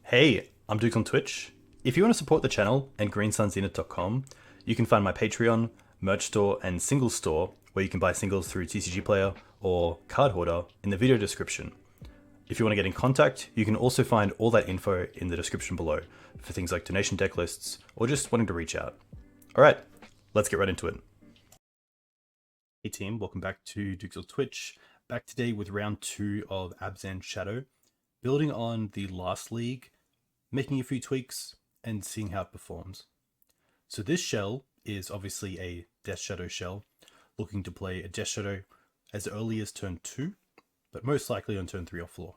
Hey, I'm Duke on Twitch. If you want to support the channel and greensunzenith.com, you can find my Patreon, merch store, and singles store where you can buy singles through TCG Player or Card Hoarder in the video description. If you want to get in contact, you can also find all that info in the description below for things like donation deck lists or just wanting to reach out. Alright, let's get right into it. Hey team, welcome back to Duke's on Twitch. Back today with round 2 of Abzan Shadow, building on the last league, making a few tweaks, and seeing how it performs. So this shell is obviously a Death Shadow shell, looking to play a Death Shadow as early as turn 2, but most likely on turn 3 or 4.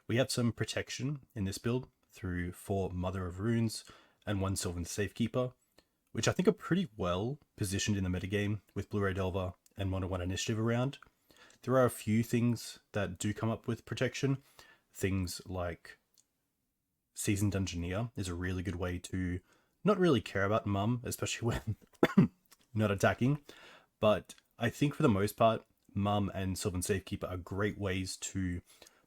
We have some protection in this build through 4 Mother of Runes and 1 Sylvan Safekeeper, which I think are pretty well positioned in the metagame with Blue-Ray Delver and Mono-1 Initiative around. There are a few things that do come up with protection. Things like Seasoned Dungeoneer is a really good way to not really care about Mum, especially when not attacking. But I think for the most part, Mum and Sylvan Safekeeper are great ways to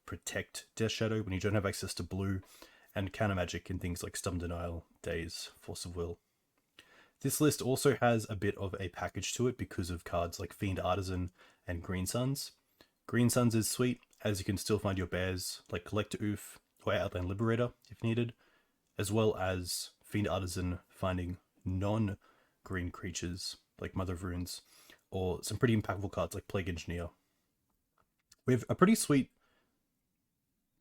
protect Death Shadow when you don't have access to blue, and counter magic in things like Stubborn Denial, Daze, Force of Will. This list also has a bit of a package to it because of cards like Fiend Artisan and Green Suns. Green Suns is sweet, as you can still find your bears like Collector Oof or Outland Liberator if needed, as well as Fiend Artisan finding non-green creatures like Mother of Runes, or some pretty impactful cards like Plague Engineer. We have a pretty sweet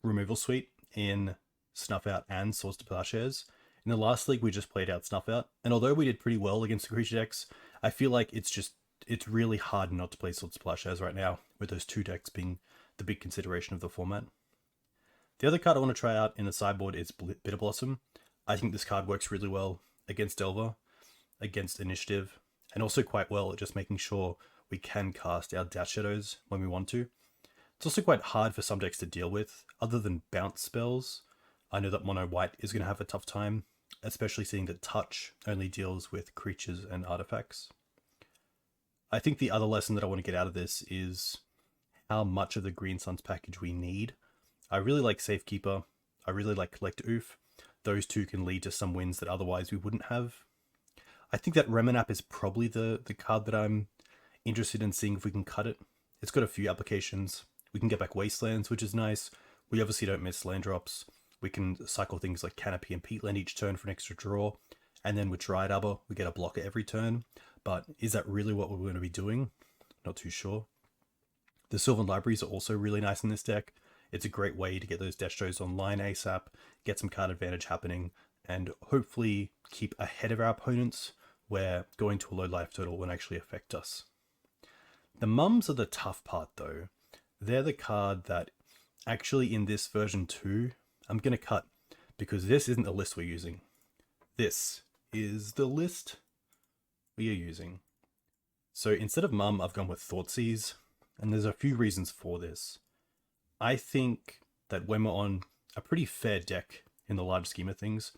removal suite in Snuff Out and Swords to Plowshares. In the last league, we just played out Snuff Out, and although we did pretty well against the creature decks, I feel like it's really hard not to play Swords to Plowshares right now, with those 2 decks being the big consideration of the format. The other card I want to try out in the sideboard is Bitter Blossom. I think this card works really well against Delver, against Initiative, and also quite well at just making sure we can cast our Death Shadows when we want to. It's also quite hard for some decks to deal with, other than bounce spells. I know that Mono White is going to have a tough time, especially seeing that Touch only deals with creatures and artifacts. I think the other lesson that I want to get out of this is how much of the Green Suns package we need. I really like Safekeeper. I really like Collector Oof. Those 2 can lead to some wins that otherwise we wouldn't have. I think that Reminap is probably the card that I'm interested in seeing if we can cut it. It's got a few applications. We can get back Wastelands, which is nice. We obviously don't miss land drops. We can cycle things like Canopy and Peatland each turn for an extra draw. And then with Dryad Arbor, we get a blocker every turn. But is that really what we're going to be doing? Not too sure. The Sylvan Libraries are also really nice in this deck. It's a great way to get those Death Shadows online ASAP, get some card advantage happening, and hopefully keep ahead of our opponents, where going to a low life total won't actually affect us. The Mums are the tough part though. They're the card that actually in this version 2, I'm going to cut, because this isn't the list we're using. This is the list we are using. So instead of Mum, I've gone with Thoughtseize, and there's a few reasons for this. I think that when we're on a pretty fair deck in the large scheme of things,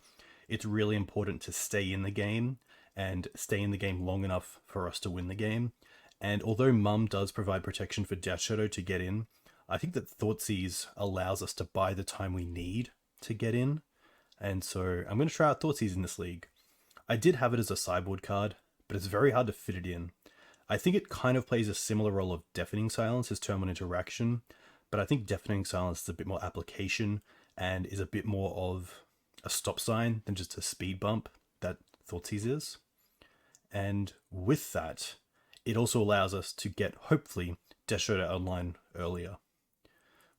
it's really important to stay in the game, and stay in the game long enough for us to win the game. And although Mum does provide protection for Death Shadow to get in, I think that Thoughtseize allows us to buy the time we need to get in. And so I'm going to try out Thoughtseize in this league. I did have it as a sideboard card, but it's very hard to fit it in. I think it kind of plays a similar role of Deafening Silence as turn 1 interaction, but I think Deafening Silence is a bit more application and is a bit more of a stop sign than just a speed bump that Thoughtseize is. And with that, it also allows us to get, hopefully, Death Shadow online earlier.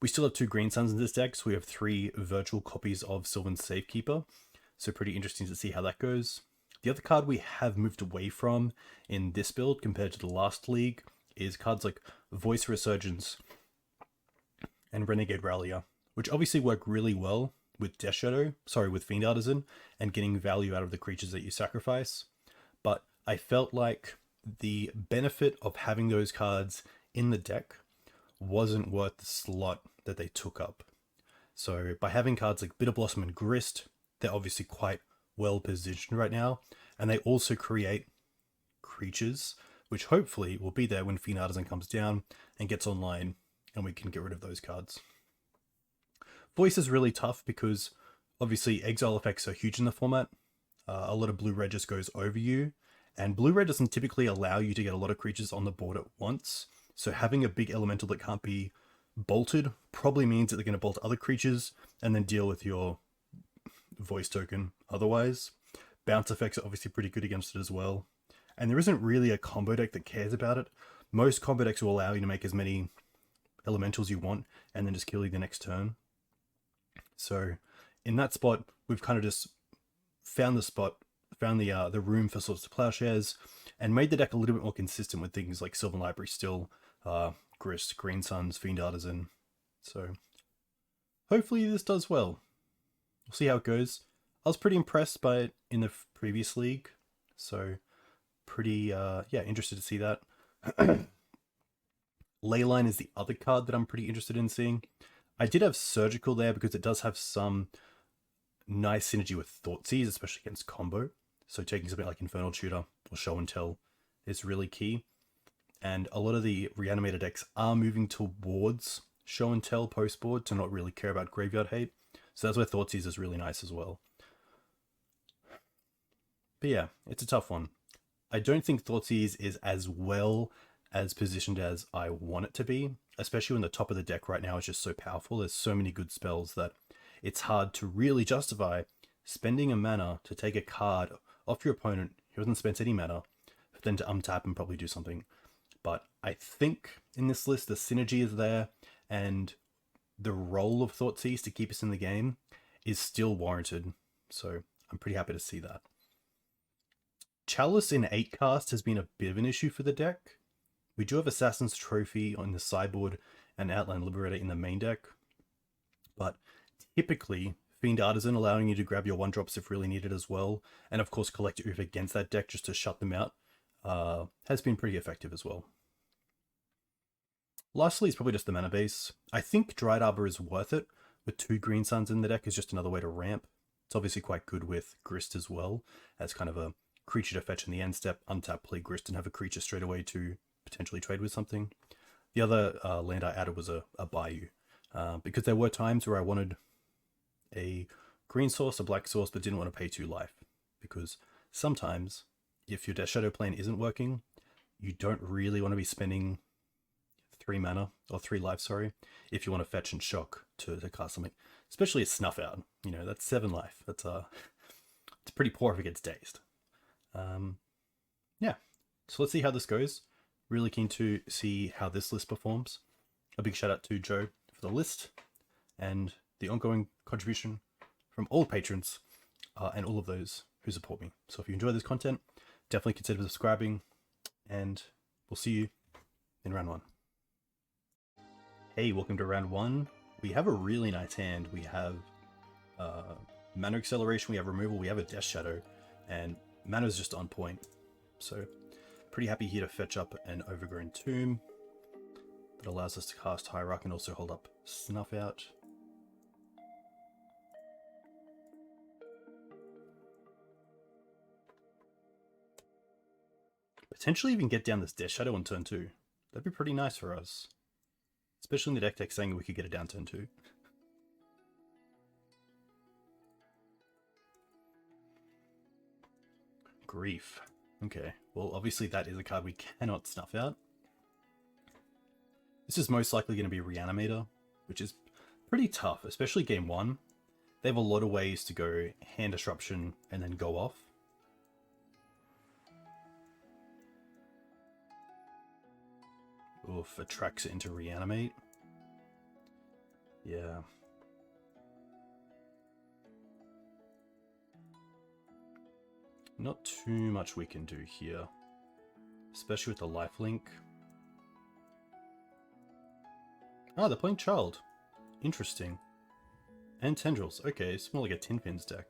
We still have 2 Green Suns in this deck, so we have 3 virtual copies of Sylvan Safekeeper, so pretty interesting to see how that goes. The other card we have moved away from in this build compared to the last league is cards like Voice Resurgence and Renegade Rallier, which obviously work really well with with Fiend Artisan, and getting value out of the creatures that you sacrifice. But I felt like the benefit of having those cards in the deck wasn't worth the slot that they took up. So by having cards like Bitter Blossom and Grist, they're obviously quite well positioned right now, and they also create creatures which hopefully will be there when Fiend Artisan comes down and gets online, and we can get rid of those cards. Voice is really tough because Obviously, exile effects are huge in the format. A lot of blue-red just goes over you, and blue-red doesn't typically allow you to get a lot of creatures on the board at once. So having a big elemental that can't be bolted probably means that they're going to bolt other creatures and then deal with your voice token otherwise. Bounce effects are obviously pretty good against it as well. And there isn't really a combo deck that cares about it. Most combo decks will allow you to make as many elementals you want and then just kill you the next turn. So in that spot, we've kind of just found the room for Swords to Plowshares and made the deck a little bit more consistent with things like Sylvan Library still, Grist, Green Suns, Fiend Artisan. So hopefully this does well. We'll see how it goes. I was pretty impressed by it in the previous league, so pretty interested to see that. Leyline is the other card that I'm pretty interested in seeing. I did have Surgical there because it does have some nice synergy with Thoughtseize, especially against combo. So taking something like Infernal Tutor or Show and Tell is really key. And a lot of the Reanimator decks are moving towards Show and Tell post-board to not really care about Graveyard Hate. So that's where Thoughtseize is really nice as well. But yeah, it's a tough one. I don't think Thoughtseize is as well as positioned as I want it to be, especially when the top of the deck right now is just so powerful. There's so many good spells that it's hard to really justify spending a mana to take a card off your opponent who hasn't spent any mana, but then to untap and probably do something. But I think in this list, the synergy is there, and the role of Thoughtseize to keep us in the game is still warranted. So I'm pretty happy to see that. Chalice in 8 cast has been a bit of an issue for the deck. We do have Assassin's Trophy on the sideboard and Outland Liberator in the main deck, but typically Fiend Artisan allowing you to grab your 1-drops if really needed as well, and of course Collector Oof against that deck just to shut them out, has been pretty effective as well. Lastly is probably just the mana base. I think Dried Arbor is worth it, with 2 Green Suns in the deck is just another way to ramp. It's obviously quite good with Grist as well, as kind of a creature to fetch in the end step, untap, play Grist, and have a creature straight away to potentially trade with something. The other land I added was a Bayou, because there were times where I wanted a green source, a black source, but didn't want to pay 2 life, because sometimes if your Death Shadow plan isn't working, you don't really want to be spending 3 mana, or 3 life, sorry, if you want to fetch and shock to cast something, especially a Snuff Out. You know, that's 7 life. That's it's pretty poor if it gets dazed. Yeah, so let's see how this goes. Really keen to see how this list performs. A big shout out to Joe for the list and the ongoing contribution from all patrons and all of those who support me. So if you enjoy this content, definitely consider subscribing, and we'll see you in round 1. Hey, welcome to round 1. We have a really nice hand. We have mana acceleration, we have removal, we have a Death Shadow, and mana is just on point. So pretty happy here to fetch up an Overgrown Tomb that allows us to cast Hierarch and also hold up Snuff Out. Potentially even get down this Death Shadow on turn 2. That'd be pretty nice for us. Especially in the deck saying that we could get it down turn 2. Grief. Okay, well obviously that is a card we cannot snuff out. This is most likely going to be Reanimator, which is pretty tough, especially game 1. They have a lot of ways to go hand disruption and then go off. Oof, Atraxa into Reanimate. Yeah. Not too much we can do here, especially with the lifelink. Ah, they're playing Child. Interesting. And Tendrils. Okay, it's more like a Tin Pins deck.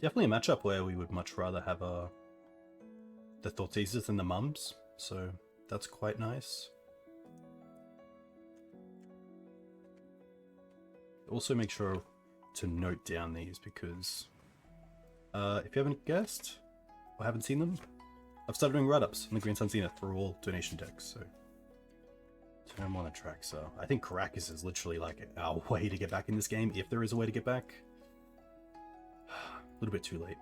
Definitely a matchup where we would much rather have the Thoughtseizes than the Mums, so that's quite nice. Also make sure to note down these because if you haven't guessed or haven't seen them, I've started doing write-ups on the Green Sun Zenith for all donation decks, so Turn 1 Atraxa. I think Grixis is literally like our way to get back in this game, if there is a way to get back. A little bit too late.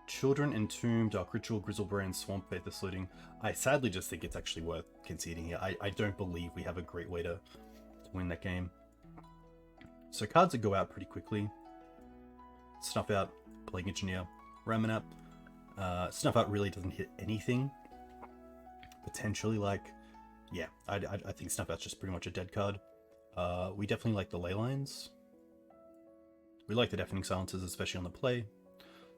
Children, Entombed, Dark Ritual, Grizzlebrand, Swamp Faith, the Slitting. I sadly just think it's actually worth conceding here. I don't believe we have a great way to win that game. So cards that go out pretty quickly. Snuff Out, Plague Engineer, Ramanap. Snuff Out really doesn't hit anything. Potentially, like, yeah, I think Snuff Out's just pretty much a dead card. We definitely like the Ley Lines. We like the Deafening Silences, especially on the play.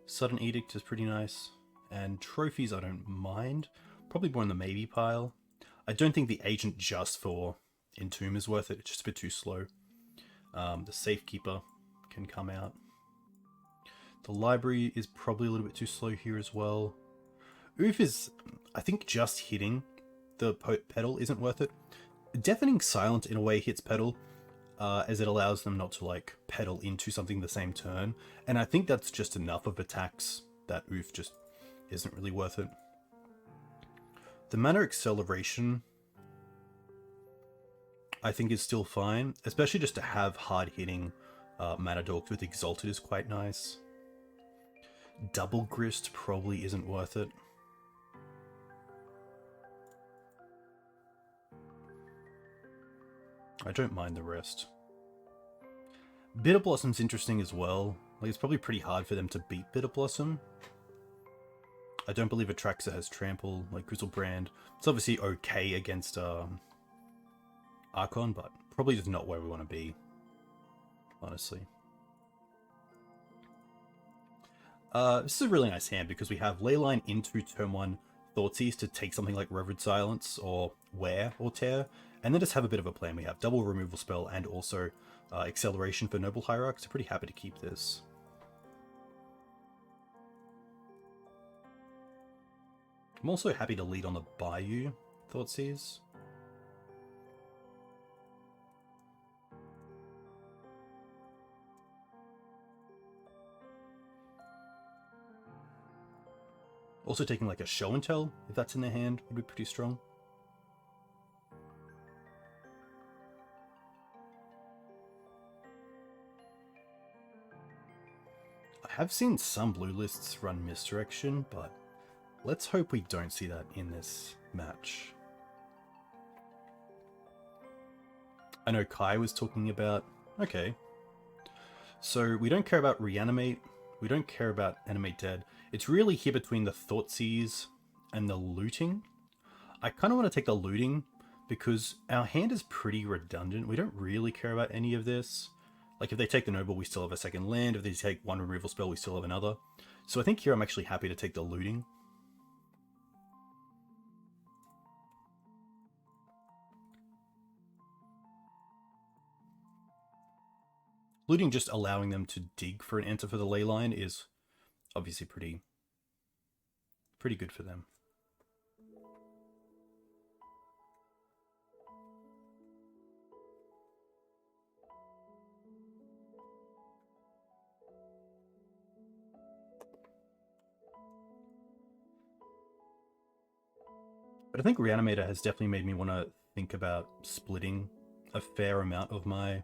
Sudden Edict is pretty nice. And Trophies I don't mind. Probably more in the maybe pile. I don't think the Agent just for Entomb is worth it. It's just a bit too slow. The Safekeeper can come out. The Library is probably a little bit too slow here as well. Oof is, I think, just hitting the pedal isn't worth it. Deafening Silence in a way hits pedal, as it allows them not to like pedal into something the same turn. And I think that's just enough of attacks that Oof just isn't really worth it. The Mana Acceleration, I think, is still fine, especially just to have hard-hitting Mana Dorks with Exalted is quite nice. Double Grist probably isn't worth it. I don't mind the rest. Bitter Blossom's interesting as well. Like, it's probably pretty hard for them to beat Bitter Blossom. I don't believe Atraxa has Trample, like Grizzlebrand. It's obviously okay against Archon, but probably just not where we want to be, honestly. This is a really nice hand because we have Leyline into turn 1 Thoughtseize to take something like Revered Silence or Wear or Tear, and then just have a bit of a plan. We have double removal spell and also acceleration for Noble Hierarch, so pretty happy to keep this. I'm also happy to lead on the Bayou Thoughtseize. Also taking like a Show and Tell, if that's in their hand, would be pretty strong. I have seen some blue lists run Misdirection, but let's hope we don't see that in this match. I know Kai was talking about... Okay. So we don't care about Reanimate. We don't care about Animate Dead. It's really here between the Thoughtseize and the Looting. I kind of want to take the Looting because our hand is pretty redundant. We don't really care about any of this. Like, if they take the Noble, we still have a second land. If they take one removal spell, we still have another. So I think here I'm actually happy to take the Looting. Looting, just allowing them to dig for an answer for the Leyline, is obviously pretty good for them. But I think Reanimator has definitely made me want to think about splitting a fair amount of my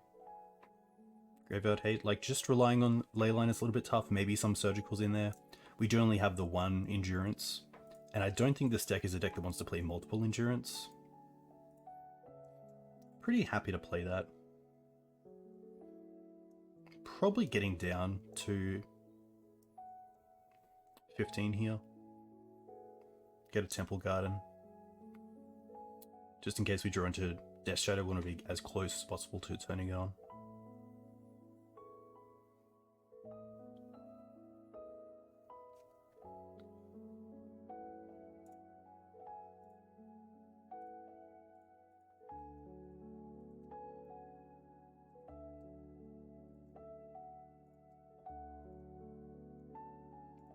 Graveyard Hate. Like, just relying on Leyline is a little bit tough. Maybe some Surgicals in there. We do only have the one Endurance. And I don't think this deck is a deck that wants to play multiple Endurance. Pretty happy to play that. Probably getting down to 15 here. Get a Temple Garden. Just in case we draw into Death Shadow, we want to be as close as possible to turning it on.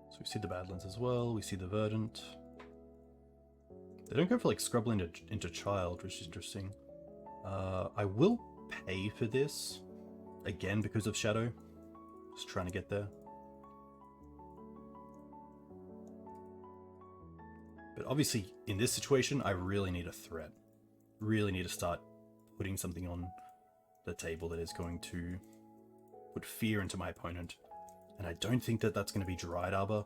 So we see the Badlands as well, we see the Verdant. They don't go for like Scrubland into Child, which is interesting. I will pay for this, again because of Shadow. Just trying to get there. But obviously, in this situation, I really need a threat. Really need to start putting something on the table that is going to put fear into my opponent. And I don't think that that's going to be Dryad Arbor.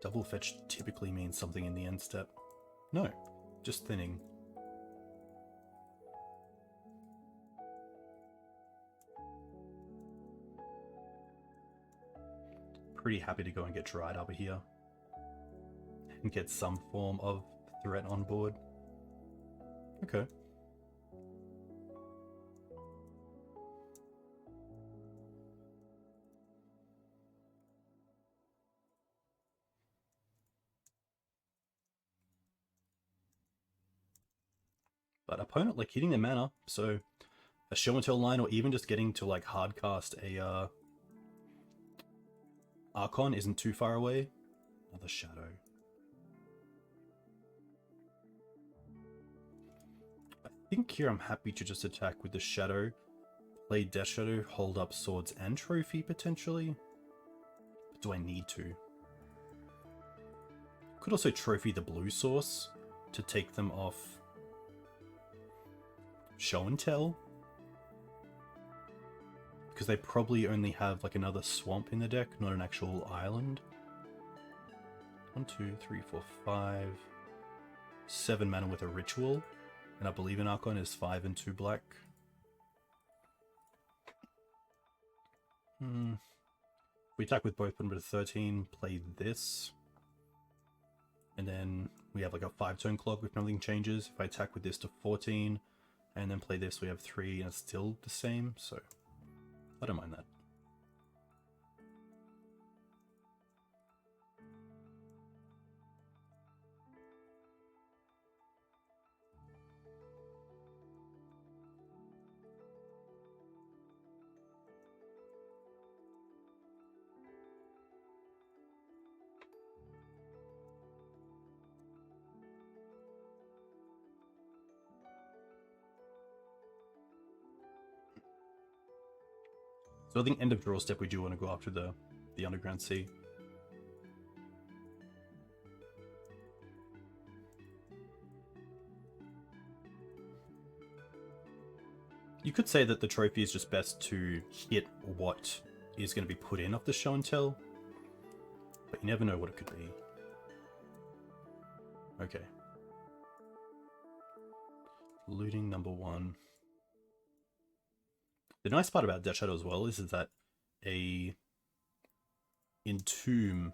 Double fetch typically means something in the end step. No, just thinning. Pretty happy to go and get Dryad Arbor here. And get some form of threat on board. Okay. But opponent like hitting their mana, so a show and tell line, or even just getting to like hardcast a Archon isn't too far away. Another shadow. I think here I'm happy to just attack with the shadow, play Death Shadow, hold up swords and trophy potentially. But do I need to? Could also trophy the blue source to take them off show and tell. Because they probably only have like another swamp in the deck, not an actual island. 1, 2, 3, 4, 5. 7 mana with a ritual. And I believe an Archon is 5 and 2 black. We attack with both put them to 13, play this. And then we have like a 5-turn clock if nothing changes. If I attack with this to 14, and then play this, we have 3 and it's still the same, so I don't mind that. So I think end of draw step we do want to go after the Underground Sea. You could say that the trophy is just best to hit what is going to be put in off the show and tell, but you never know what it could be. Okay. Looting number 1. The nice part about Death Shadow as well is that a Entomb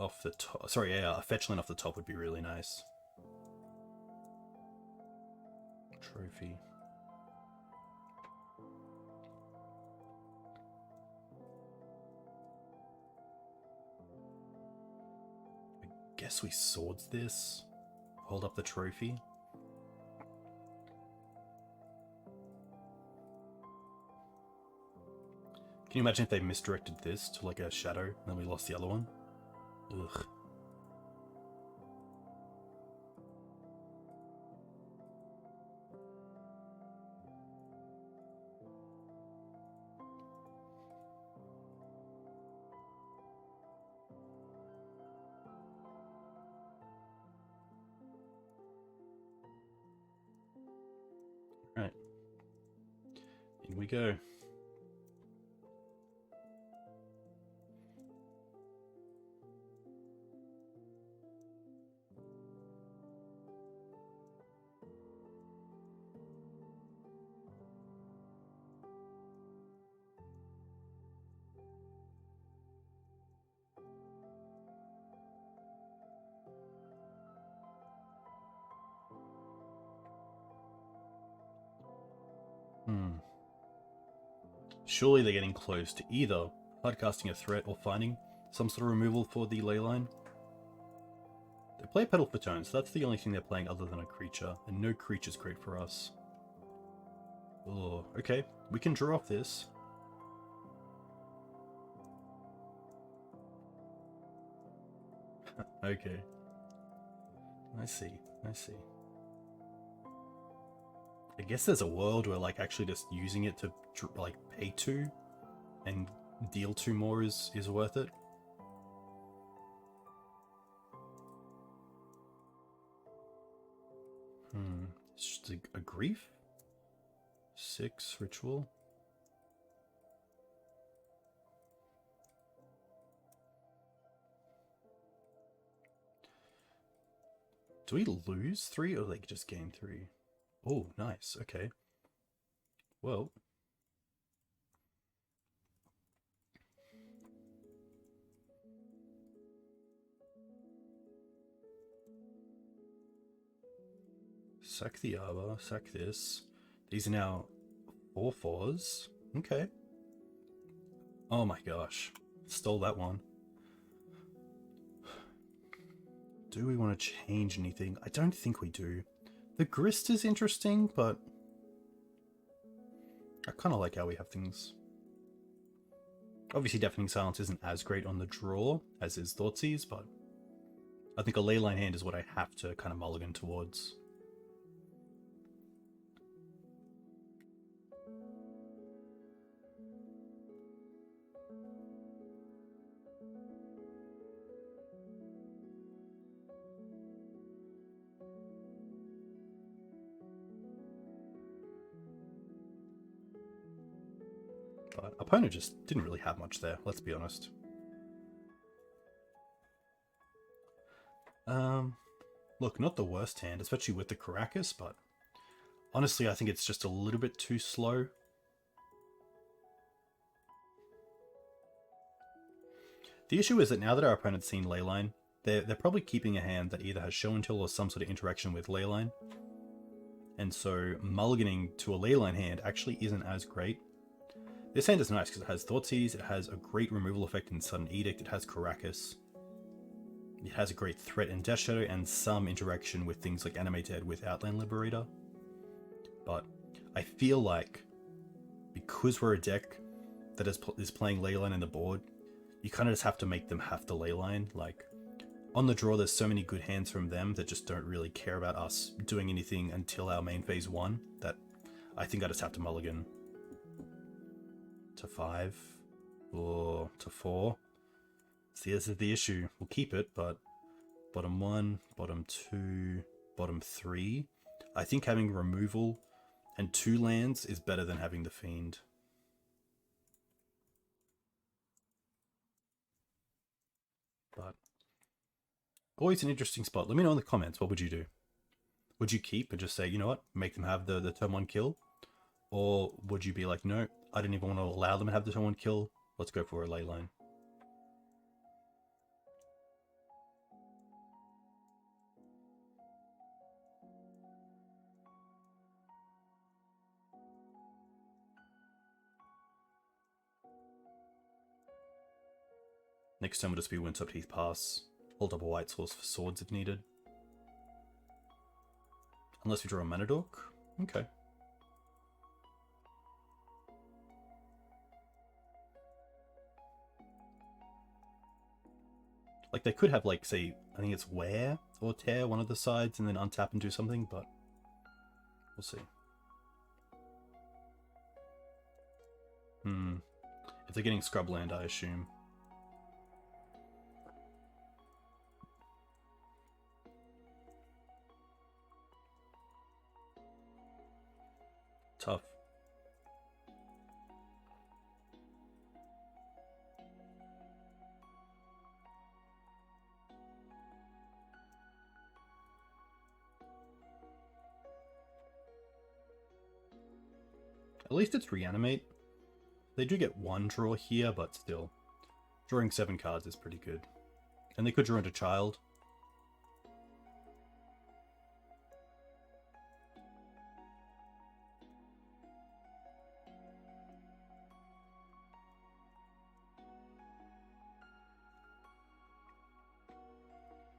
off the top, sorry, yeah, a fetchland off the top would be really nice. Trophy. I guess we swords this. Hold up the trophy. Can you imagine if they misdirected this to like a shadow and then we lost the other one? Ugh. Right. In we go. Surely they're getting close to either hardcasting a threat or finding some sort of removal for the leyline. They play Petal for turn, so that's the only thing they're playing other than a creature, and no creature's great for us. Oh, okay, we can draw off this. Okay. I see, I see. I guess there's a world where like actually just using it to like pay 2 and deal 2 more is worth it. It's just a grief. 6 ritual. Do we lose 3 or like just gain 3? Oh, nice. Okay. Well. Sack the arbor, sack this. These are now 4/4s. Okay. Oh my gosh. Stole that one. Do we want to change anything? I don't think we do. The grist is interesting, but I kind of like how we have things. Obviously, Deafening Silence isn't as great on the draw as is Thoughtseize, but I think a Leyline hand is what I have to kind of mulligan towards. But opponent just didn't really have much there, let's be honest. Look, not the worst hand, especially with the Caracas, but honestly, I think it's just a little bit too slow. The issue is that now that our opponent's seen Leyline, they're probably keeping a hand that either has Show and Tell or some sort of interaction with Leyline. And so mulliganing to a Leyline hand actually isn't as great. This hand is nice because it has Thoughtseize, it has a great removal effect in Sudden Edict, it has Caracas. It has a great threat in Death Shadow and some interaction with things like Animated with Outland Liberator. But I feel like because we're a deck that is playing Leyline in the board, you kind of just have to make them have to Leyline. Like, on the draw, there's so many good hands from them that just don't really care about us doing anything until our main phase 1 that I think I just have to mulligan to 5 or to 4. See, this is the issue. We'll keep it, but bottom 1, bottom 2, bottom 3. I think having removal and 2 lands is better than having the Fiend. But always an interesting spot. Let me know in the comments, what would you do? Would you keep and just say, you know what, make them have the turn 1 kill? Or would you be like, no, I didn't even want to allow them to have the turn 1 kill. Let's go for a Leyline. Next turn will just be Windswept Heath Pass. Hold up a White Source for swords if needed. Unless we draw a Mana Dork. Okay. Like, they could have, like, say, I think it's Wear or Tear one of the sides and then untap and do something, but we'll see. If they're getting Scrubland, I assume. Tough. At least it's Reanimate. They do get 1 draw here, but still. Drawing 7 cards is pretty good. And they could draw into Child.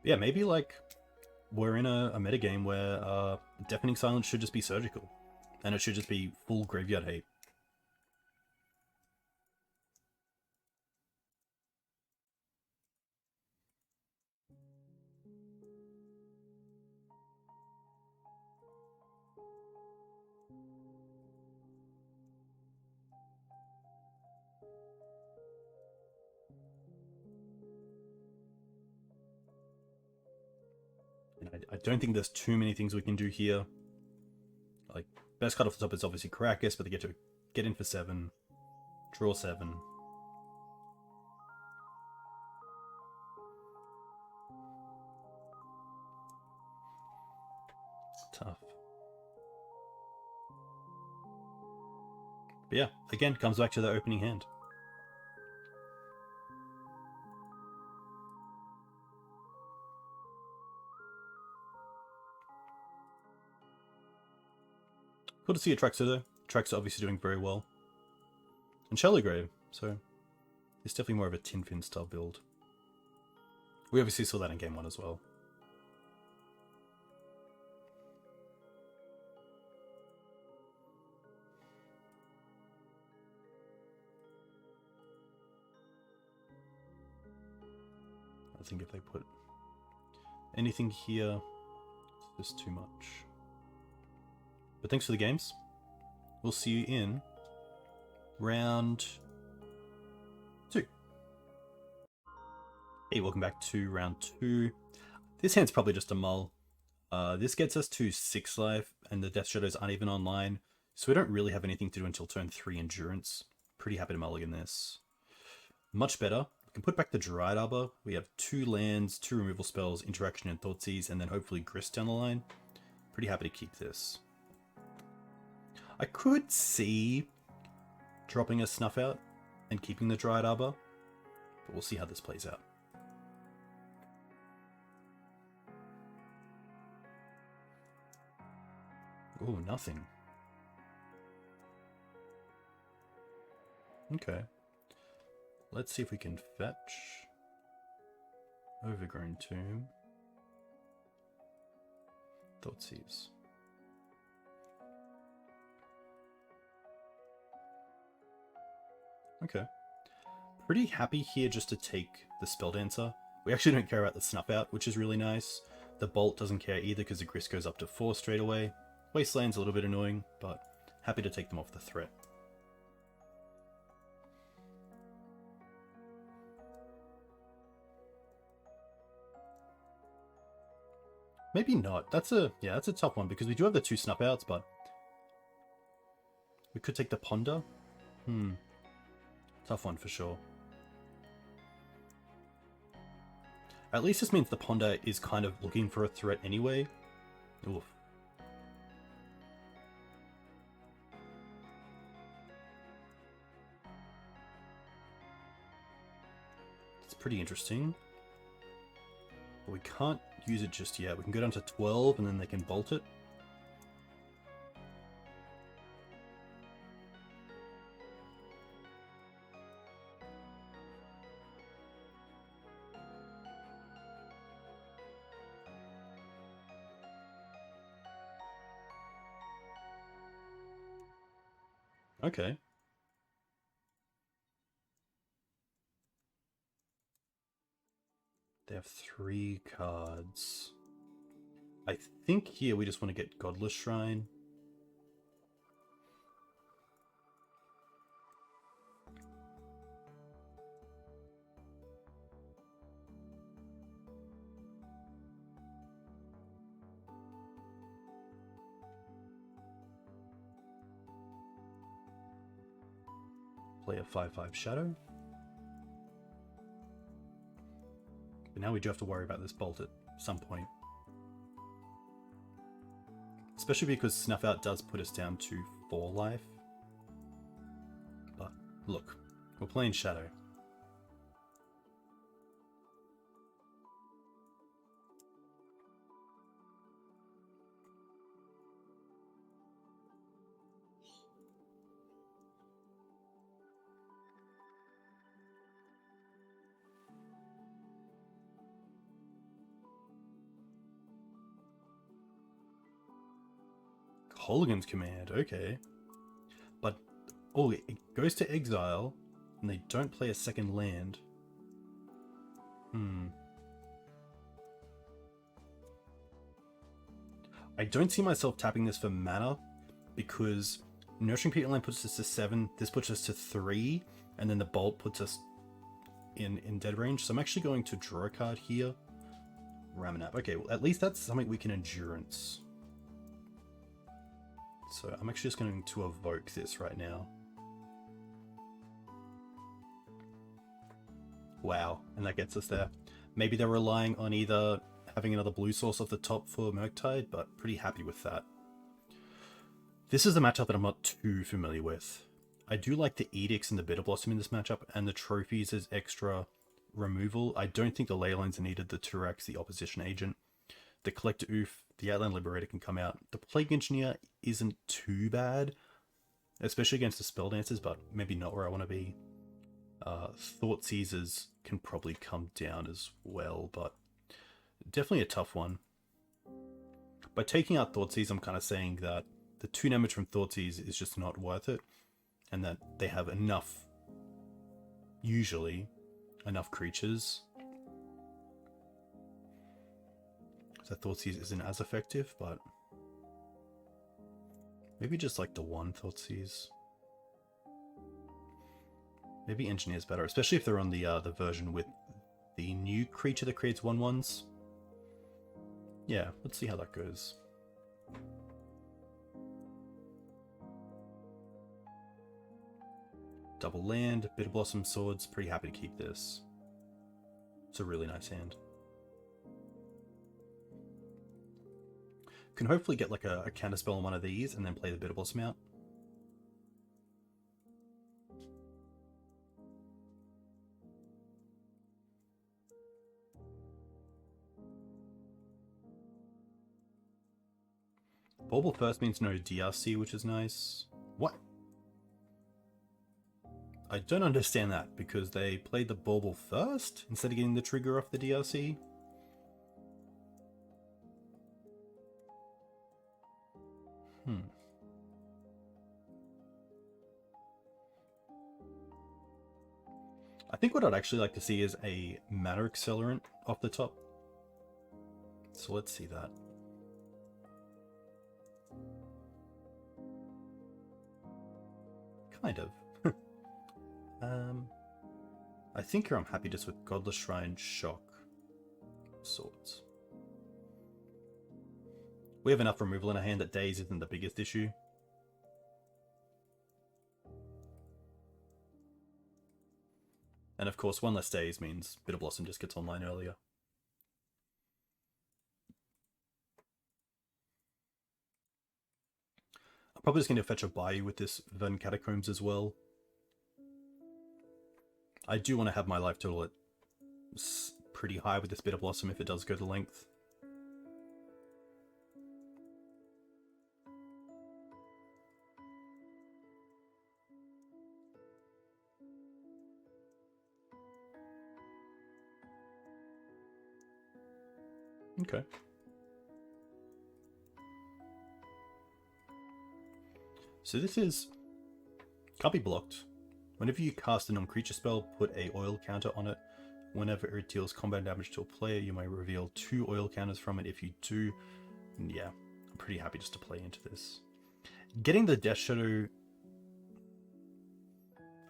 Yeah, maybe like we're in a metagame where Deafening Silence should just be surgical. And it should just be full graveyard hate. I don't think there's too many things we can do here. Like, best card off the top is obviously Caracas, but they get to get in for 7, draw 7. Tough. But yeah, again, comes back to the opening hand. Cool to see Atraxa though. Atraxa obviously doing very well. And Shallow so it's definitely more of a Tin Fin style build. We obviously saw that in game 1 as well. I think if they put anything here, it's just too much. But thanks for the games. We'll see you in round 2. Hey, welcome back to round 2. This hand's probably just a mull. This gets us to 6 life, and the Death Shadows aren't even online, so we don't really have anything to do until turn 3 Endurance. Pretty happy to mulligan this. Much better. We can put back the Dried Arbor. We have 2 lands, 2 removal spells, Interaction and Thoughtseize, and then hopefully Grist down the line. Pretty happy to keep this. I could see dropping a Snuff Out and keeping the Dried Arbor, but we'll see how this plays out. Oh, nothing. Okay. Let's see if we can fetch. Overgrown Tomb. Thoughtseize. Okay. Pretty happy here just to take the Spell Dancer. We actually don't care about the Snuff Out, which is really nice. The Bolt doesn't care either because the Grist goes up to 4 straight away. Wasteland's a little bit annoying, but happy to take them off the threat. Maybe not. That's a tough one because we do have the 2 Snuff Outs, but we could take the Ponder. Tough one for sure. At least this means the Ponder is kind of looking for a threat anyway. Oof. It's pretty interesting. But we can't use it just yet. We can go down to 12 and then they can bolt it. Okay. They have 3 cards. I think here we just want to get Godless Shrine. Play a 5/5 Shadow. But now we do have to worry about this bolt at some point. Especially because Snuff Out does put us down to 4 life. But look, we're playing Shadow. Holigan's Command, okay. But, oh, it goes to exile, and they don't play a second land. I don't see myself tapping this for mana, because Nurturing Peatland puts us to 7, this puts us to 3, and then the Bolt puts us in dead range. So I'm actually going to draw a card here. Ramanap. Okay, well, at least that's something we can endurance. So I'm actually just going to evoke this right now. Wow, and that gets us there. Maybe they're relying on either having another blue source off the top for Murktide, but pretty happy with that. This is a matchup that I'm not too familiar with. I do like the Edicts and the Bitter Blossom in this matchup, and the trophies as extra removal. I don't think the Leylines are needed, the Turax, the Opposition Agent. The Collector Oof, the Outland Liberator can come out. The Plague Engineer isn't too bad, especially against the Spell Dancers, but maybe not where I want to be. Thought Seizers can probably come down as well, but definitely a tough one. By taking out Thoughtseize, I'm kind of saying that the 2 damage from Thoughtseize is just not worth it, and that they have enough, usually, enough creatures. So Thoughtseize isn't as effective, but maybe just like the 1 Thoughtseize. Maybe Engineer's better, especially if they're on the version with the new creature that creates 1/1s. Yeah, let's see how that goes. Double land, Bitter Blossom Swords, pretty happy to keep this. It's a really nice hand. Can hopefully get like a counterspell on one of these and then play the Bitter Blossom out. Bauble first means no DRC, which is nice. What? I don't understand that, because they played the Bauble first instead of getting the trigger off the DRC. I think what I'd actually like to see is a Matter Accelerant off the top. So let's see that. Kind of. I think here I'm happy just with Godless Shrine, Shock, Swords. We have enough removal in our hand that Daze isn't the biggest issue. And of course, 1 less Daze means Bitter Blossom just gets online earlier. I'm probably just going to fetch a Bayou with this Verdant Catacombs as well. I do want to have my life total at pretty high with this Bitter Blossom if it does go the length. Okay. So this is... can't be blocked. Whenever you cast a non-creature spell, put a oil counter on it. Whenever it deals combat damage to a player, you may reveal 2 oil counters from it. If you do, yeah, I'm pretty happy just to play into this. Getting the Death Shadow...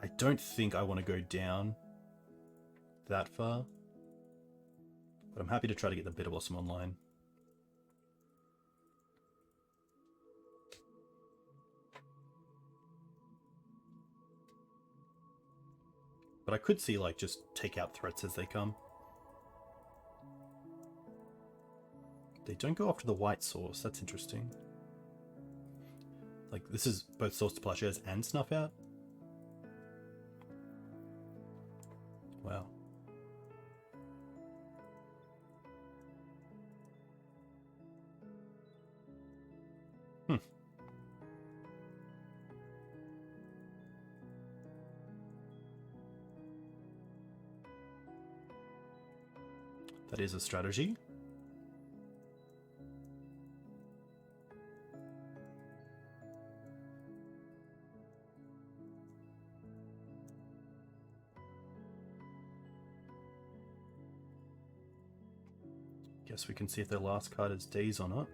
I don't think I want to go down that far. But I'm happy to try to get the Bitter Blossom online. But I could see, like, just take out threats as they come. They don't go after the white source. That's interesting. Like, this is both Source to Plowshares and Snuff Out? Wow. That is a strategy. Guess we can see if their last card is Daze or not.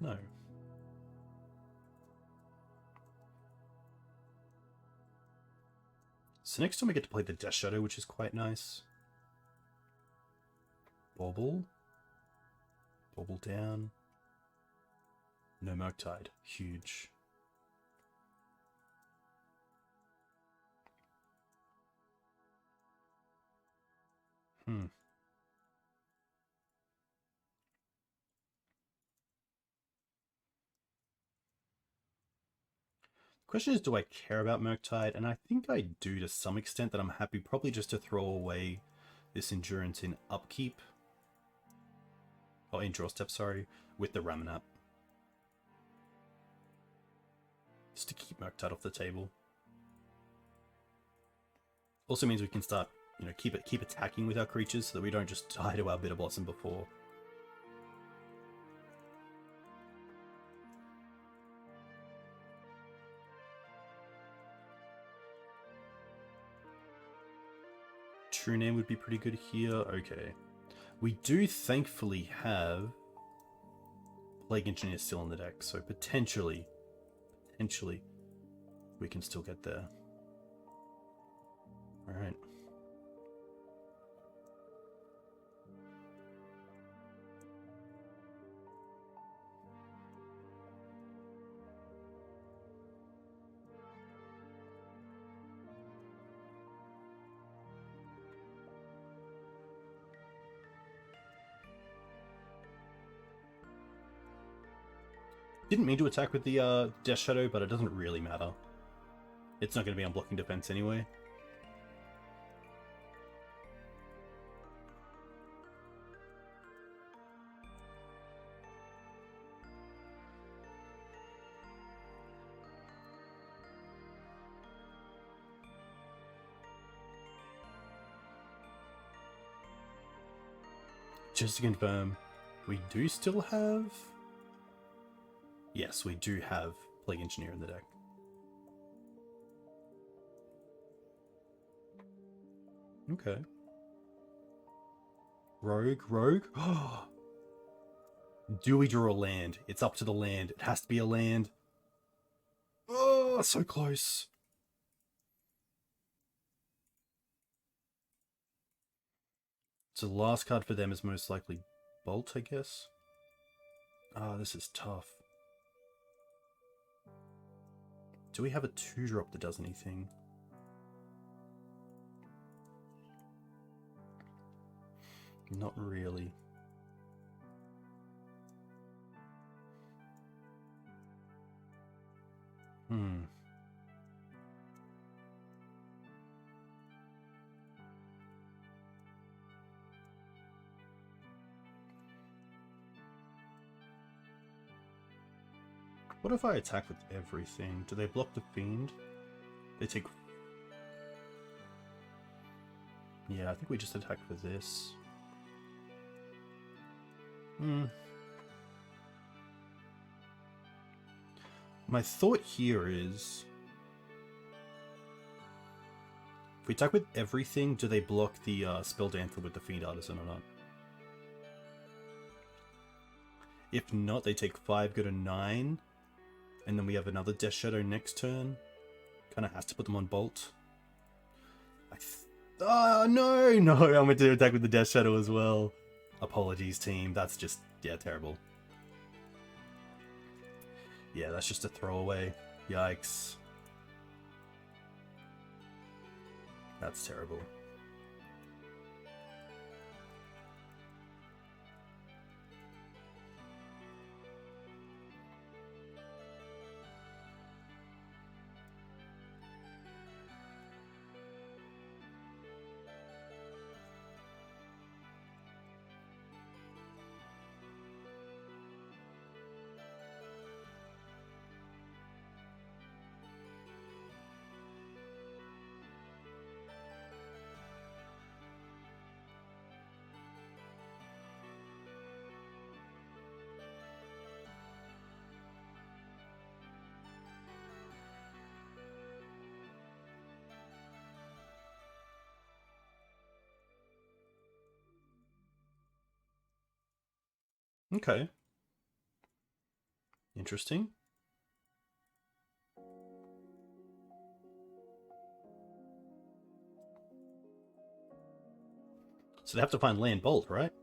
No. So next time we get to play the Death Shadow, which is quite nice. Bauble. Bauble down. No Murktide. Huge. Question is, do I care about Murktide? And I think I do to some extent, that I'm happy probably just to throw away this Endurance in Upkeep. Oh, in Draw Step, sorry, with the Ramanap. Just to keep Murktide off the table. Also means we can start, you know, keep attacking with our creatures so that we don't just die to our Bitter Blossom before. True Name would be pretty good here. Okay. We do thankfully have Plague Engineer still in the deck, so potentially we can still get there. Alright. Didn't mean to attack with the Death Shadow, but it doesn't really matter. It's not going to be on blocking defense anyway. Just to confirm, we do still have... Yes, we do have Plague Engineer in the deck. Okay. Rogue? Do we draw a land? It's up to the land. It has to be a land. Oh, so close. So the last card for them is most likely Bolt, I guess. Ah, this is tough. Do we have a 2-drop that does anything? Not really. What if I attack with everything? Do they block the Fiend? They take... Yeah, I think we just attack with this. My thought here is... If we attack with everything, do they block the Spell Dancer with the Fiend Artisan or not? If not, they take 5, go to 9. And then we have another Death Shadow next turn. Kind of has to put them on Bolt. No! I'm going to attack with the Death Shadow as well. Apologies, team. That's just, yeah, terrible. Yeah, that's just a throwaway. Yikes. That's terrible. Okay. Interesting. So they have to find land bolt, right?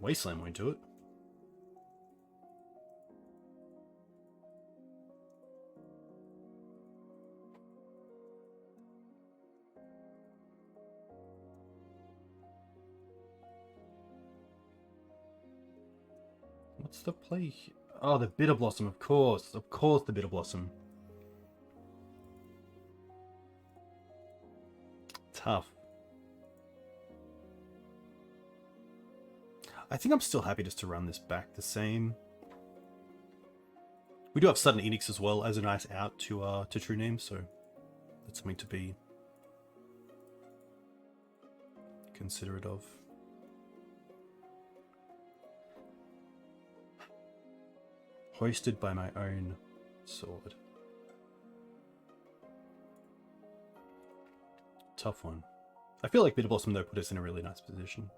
Wasteland won't do it. What's the play here? Oh, the Bitter Blossom, of course. Of course, the Bitter Blossom. Tough. I think I'm still happy just to run this back the same. We do have Sudden Edicts as well as a nice out to True Names, so that's something to be considerate of. Hoisted by my own sword. Tough one. I feel like Bitter Blossom though put us in a really nice position.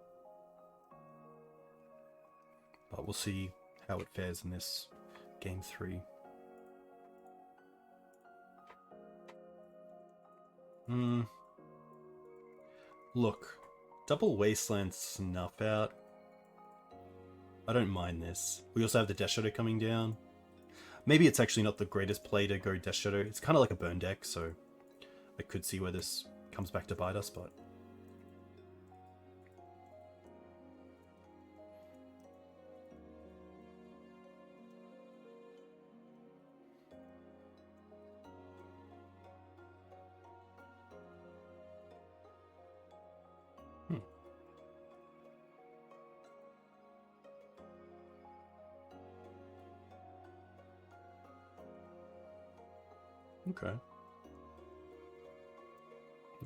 But we'll see how it fares in this game 3. Look, double Wasteland Snuff Out. I don't mind this. We also have the Death Shadow coming down. Maybe it's actually not the greatest play to go Death Shadow. It's kind of like a burn deck, so I could see where this comes back to bite us, but... Okay.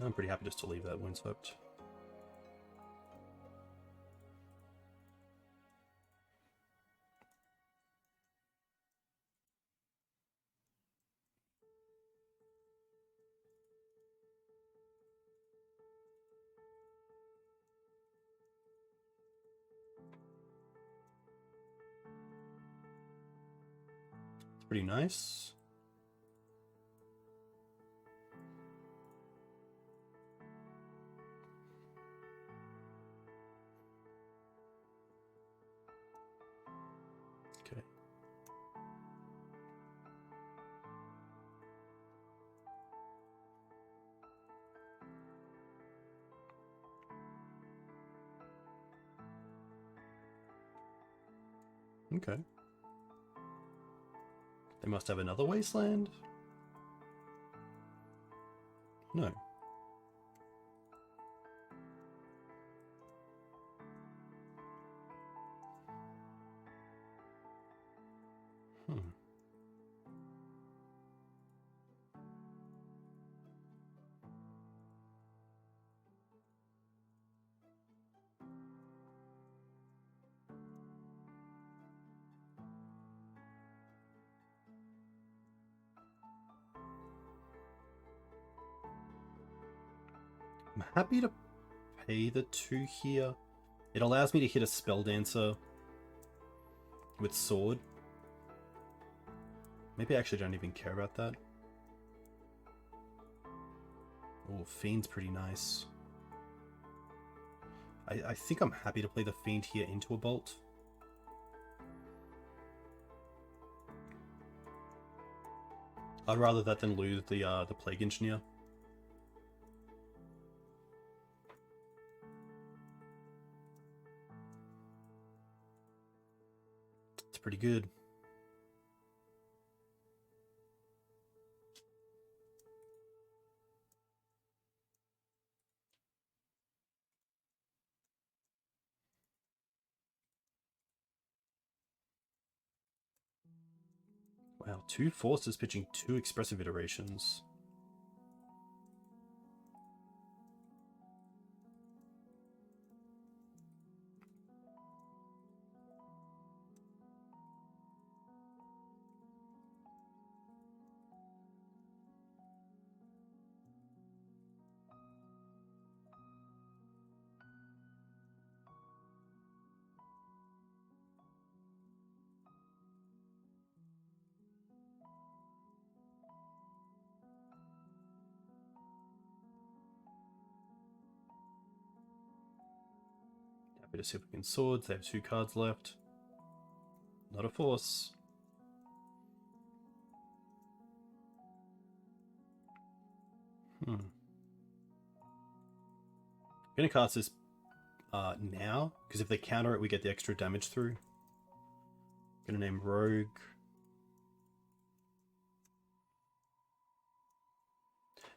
I'm pretty happy just to leave that windswept. It's pretty nice. Okay. Okay. They must have another Wasteland? No. I'm happy to pay the 2 here. It allows me to hit a Spell Dancer with Sword. Maybe I actually don't even care about that. Oh, Fiend's pretty nice. I think I'm happy to play the Fiend here into a Bolt. I'd rather that than lose the Plague Engineer. It's pretty good. Wow, 2 forces pitching 2 expressive iterations. Happy to see if we can swords. They have 2 cards left. Not a force. I'm gonna cast this now, because if they counter it, we get the extra damage through. Gonna name Rogue.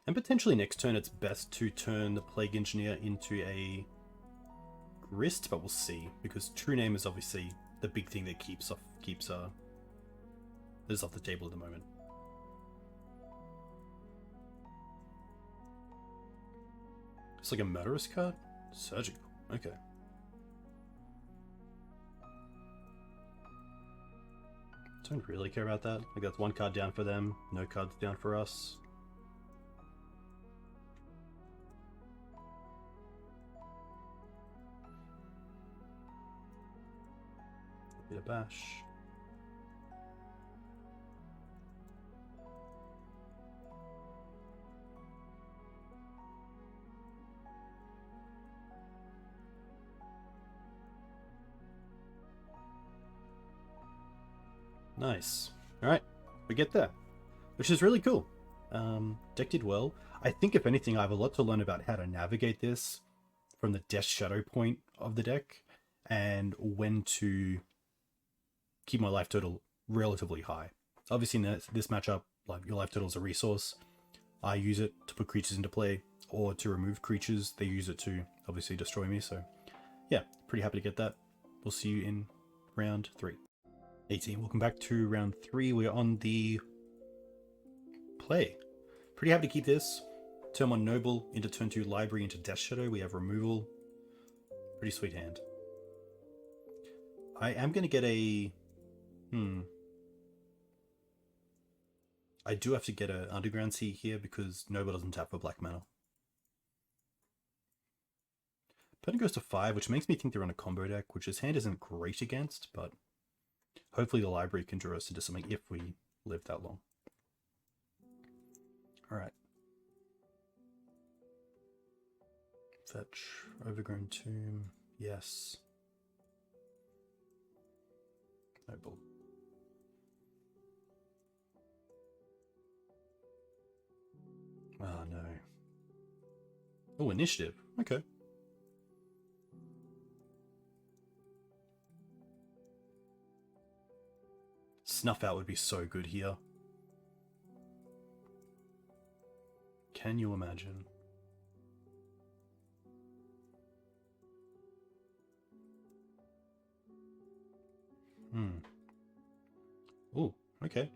And potentially next turn it's best to turn the Plague Engineer into a Grist, but we'll see, because True Name is obviously the big thing that keeps this off the table at the moment. It's like a Murderous card? Surgical. Okay. Don't really care about that. Like, that's 1 card down for them, no cards down for us. A bit of bash. Nice. Alright, we get there. Which is really cool. Deck did well. I think if anything I have a lot to learn about how to navigate this from the Death Shadow point of the deck, and when to keep my life total relatively high. Obviously in this matchup, like, your life total is a resource. I use it to put creatures into play, or to remove creatures. They use it to obviously destroy me, so yeah, pretty happy to get that. We'll see you in round 3. 18, welcome back to round 3. We're on the play. Pretty happy to keep this. Turn 1 Noble, into turn 2 Library, into Death Shadow. We have removal. Pretty sweet hand. I am going to get a... I do have to get an Underground Sea here because Noble doesn't tap for black mana. Opponent goes to 5, which makes me think they're on a combo deck, which this hand isn't great against, but hopefully the Library can draw us into something if we live that long. Alright. Fetch. Overgrown Tomb. Yes. Noble. Oh no. Oh, initiative. Okay. Snuff Out would be so good here. Can you imagine? Oh, okay.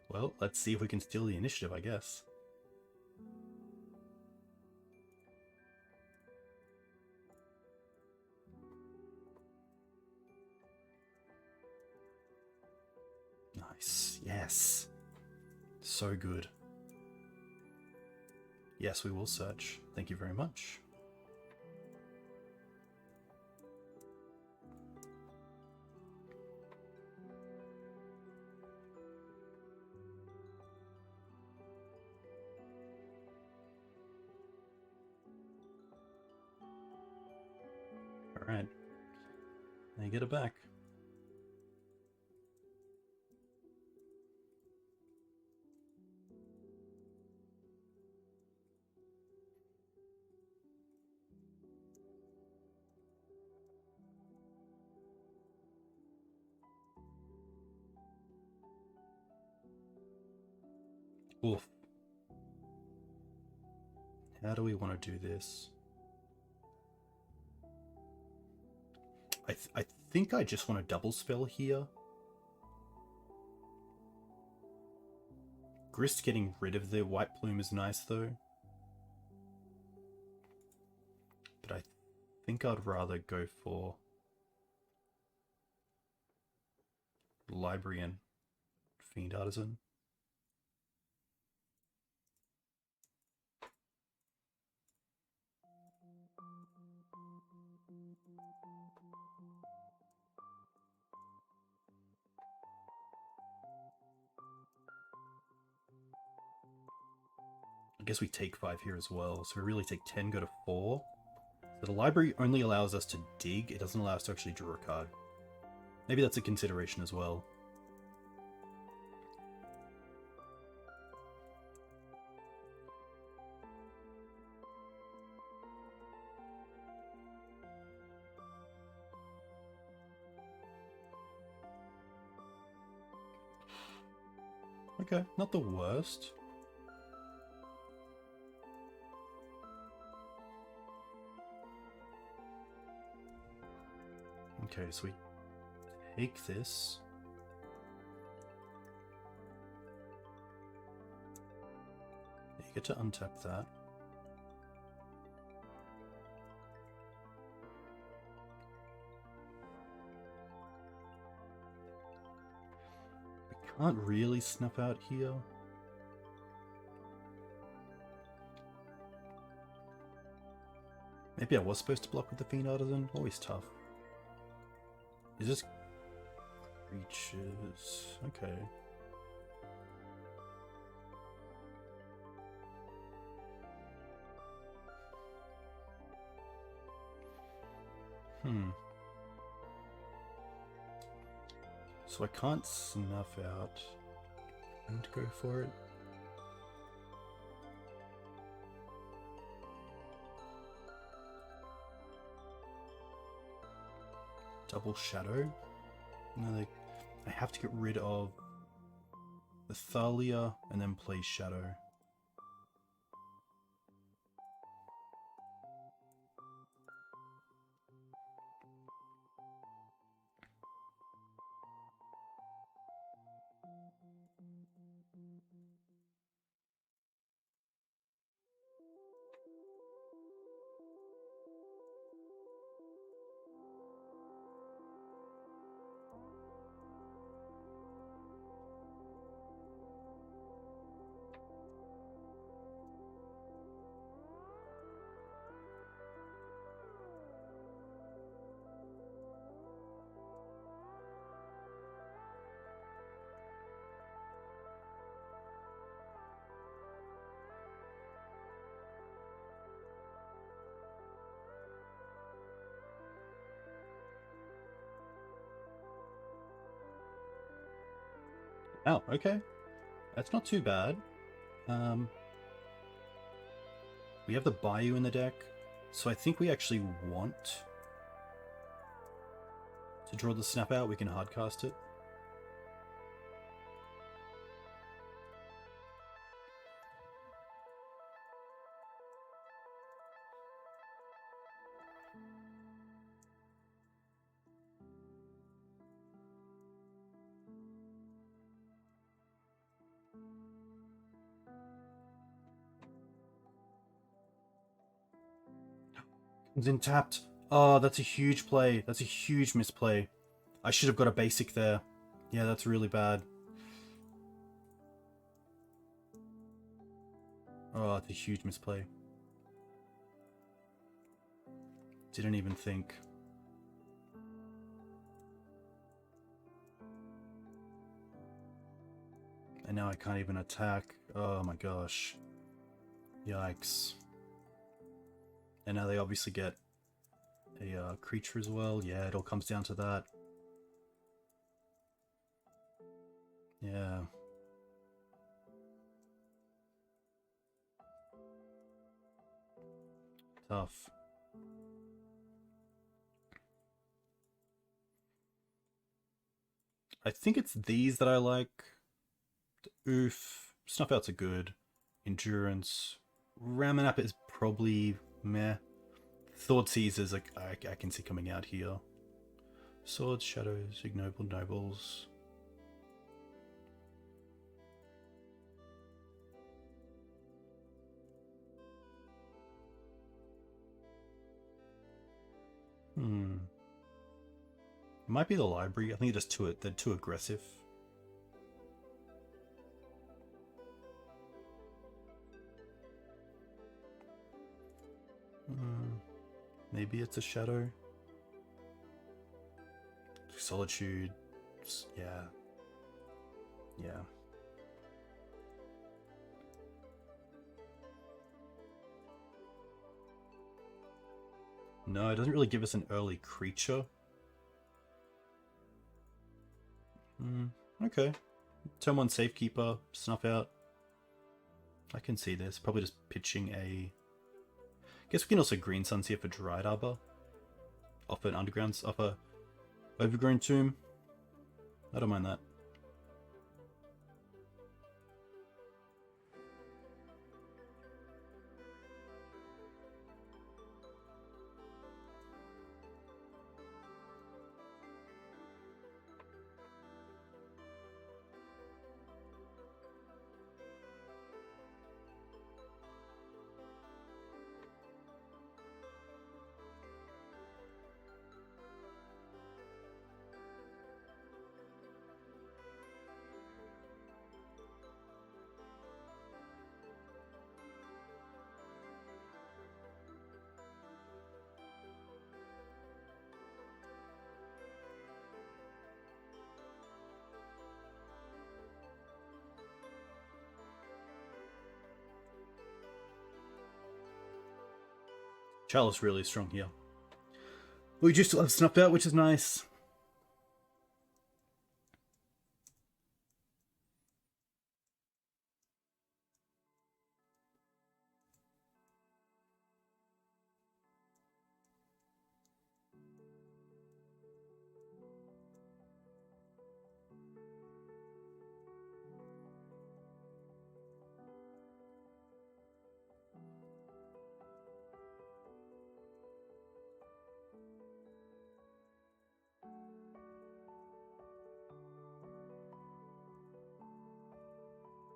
Well, let's see if we can steal the initiative, I guess. Nice. Yes. So good. Yes, we will search. Thank you very much. Alright. Now you get it back. Oof. How do we want to do this? I think I just want to double spell here. Grist getting rid of the white plume is nice though. But I think I'd rather go for Library and Fiend Artisan. I guess we take 5 here as well, so we really take 10, go to 4. The library only allows us to dig, it doesn't allow us to actually draw a card. Maybe that's a consideration as well. Okay, not the worst. Okay, so we take this. You get to untap that. We can't really snap out here. Maybe I was supposed to block with the Fiend Artisan. Always tough. Is this creatures? Okay. So I can't snuff out and go for it. Double Shadow. No, I have to get rid of the Thalia and then play Shadow. Oh, okay. That's not too bad. We have the Bayou in the deck, so I think we actually want to draw the Snap out. We can hardcast it. Comes in tapped. Oh, that's a huge play. That's a huge misplay. I should have got a basic there. Yeah, that's really bad. Oh, that's a huge misplay. Didn't even think. And now I can't even attack. Oh my gosh. Yikes. And now they obviously get a creature as well. Yeah, it all comes down to that. Yeah. Tough. I think it's these that I like. Oof. Snuff outs are good. Endurance. Ramanap is probably meh. Thought Caesars like I can see coming out here. Swords, Shadows, Ignoble Nobles. It might be the library. I think they're too aggressive. Maybe it's a Shadow. Solitude. Yeah. Yeah. No, it doesn't really give us an early creature. Okay. Turn 1 Safekeeper, snuff out. I can see this. Probably just pitching a... Guess we can also Green Suns here for Dried Arbor. Off an Underground, off a Overgrown Tomb. I don't mind that. Chalice really strong here. We do still have Snuffed Out, which is nice.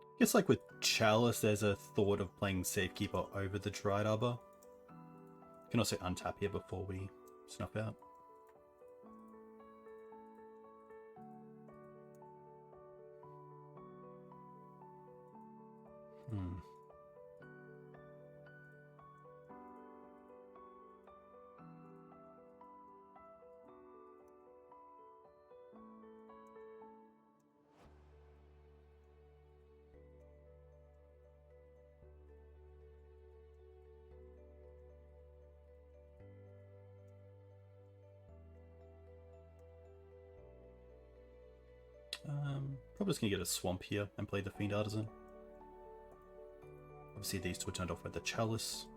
I guess like with Chalice, there's a thought of playing Safekeeper over the Dried Arbor. You can also untap here before we snuff out. Probably just going to get a Swamp here and play the Fiend Artisan. Obviously these two are turned off by the Chalice.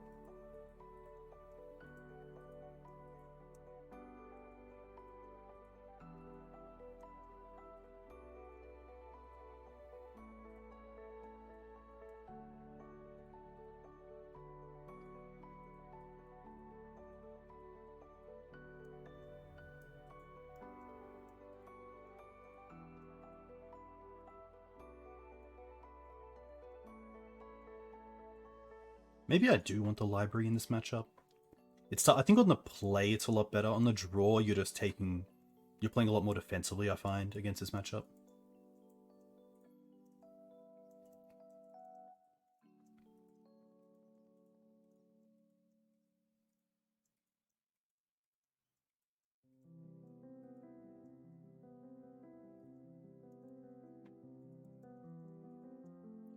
Maybe I do want the library in this matchup. I think on the play it's a lot better. On the draw, you're playing a lot more defensively, I find, against this matchup.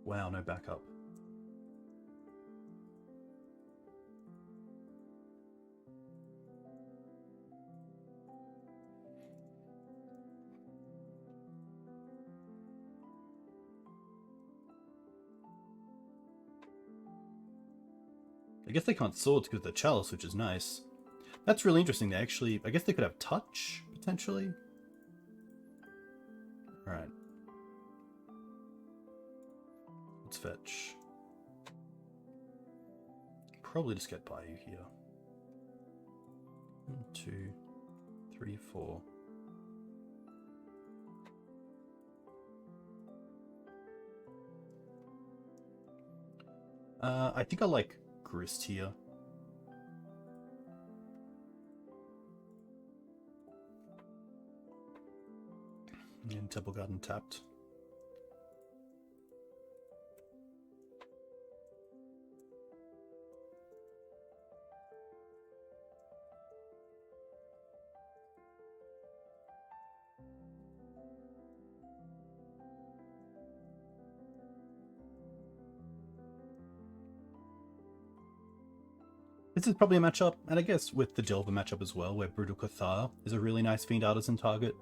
Wow, no backup. I guess they can't swords because of the Chalice, which is nice. That's really interesting. I guess they could have touch, potentially. Alright. Let's fetch. Probably just get Bayou here. 1, 2, 3, 4. I think I like Grist here. And Temple Garden tapped. This is probably a matchup, and I guess with the Delver matchup as well, where Brutal Cathar is a really nice Fiend Artisan target.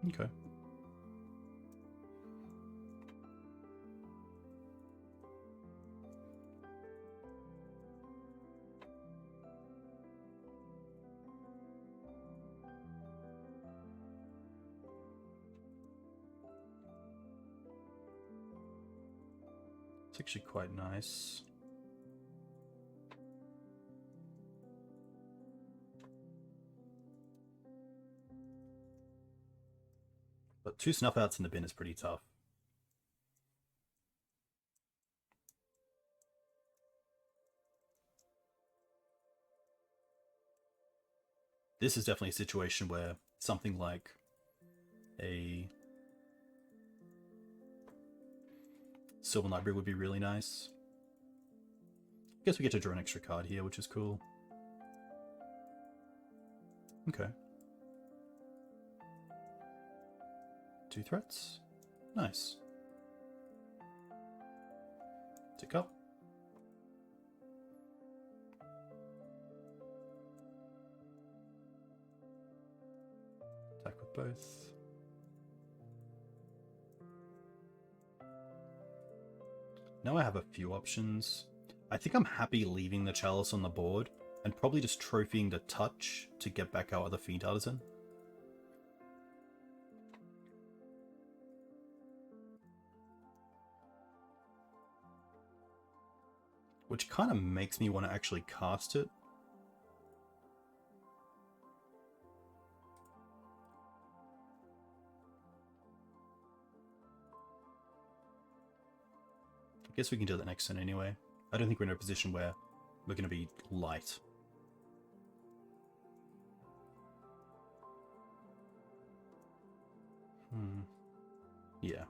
Okay. It's actually quite nice. But 2 snuff outs in the bin is pretty tough. This is definitely a situation where something like a Silver Library would be really nice. I guess we get to draw an extra card here, which is cool. Okay. 2 threats. Nice. Tick up. Attack with both. Now I have a few options. I think I'm happy leaving the Chalice on the board and probably just trophying the Touch to get back our other Fiend Artisan. Which kind of makes me want to actually cast it. I guess we can do that next turn anyway. I don't think we're in a position where we're going to be light. Yeah.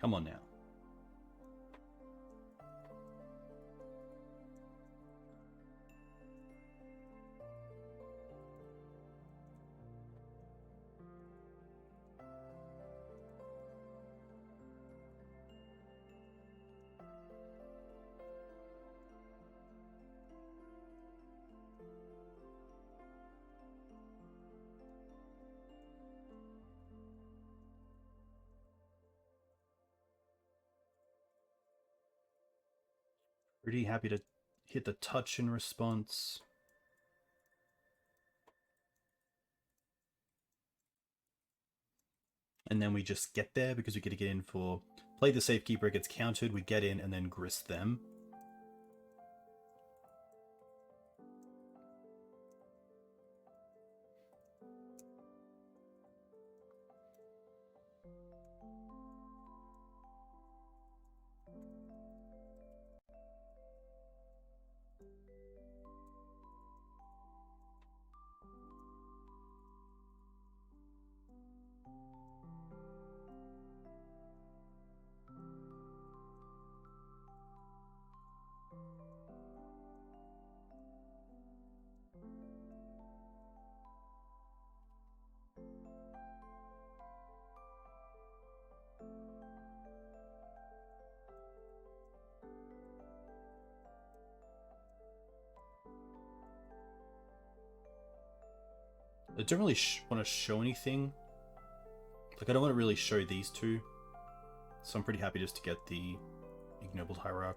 Come on now. Pretty happy to hit the Touch in response. And then we just get there because we get to get in for play the Safekeeper, it gets countered, we get in and then grist them. I don't really want to show anything. Like, I don't want to really show these two. So I'm pretty happy just to get the Ignoble Hierarch.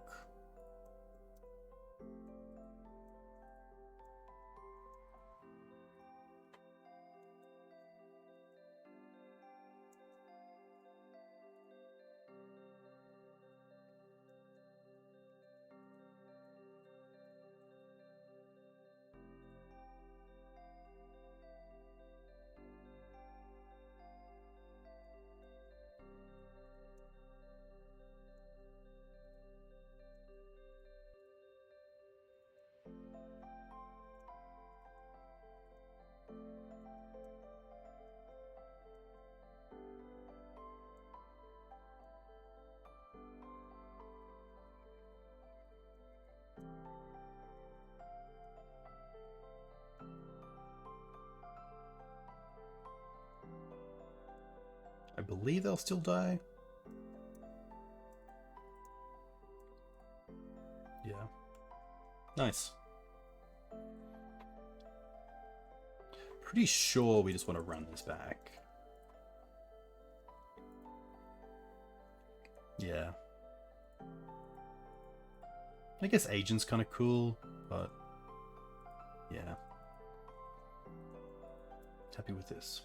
believe they'll still die. Yeah. Nice. Pretty sure we just want to run this back. Yeah. I guess Agent's kind of cool, but yeah. Happy with this.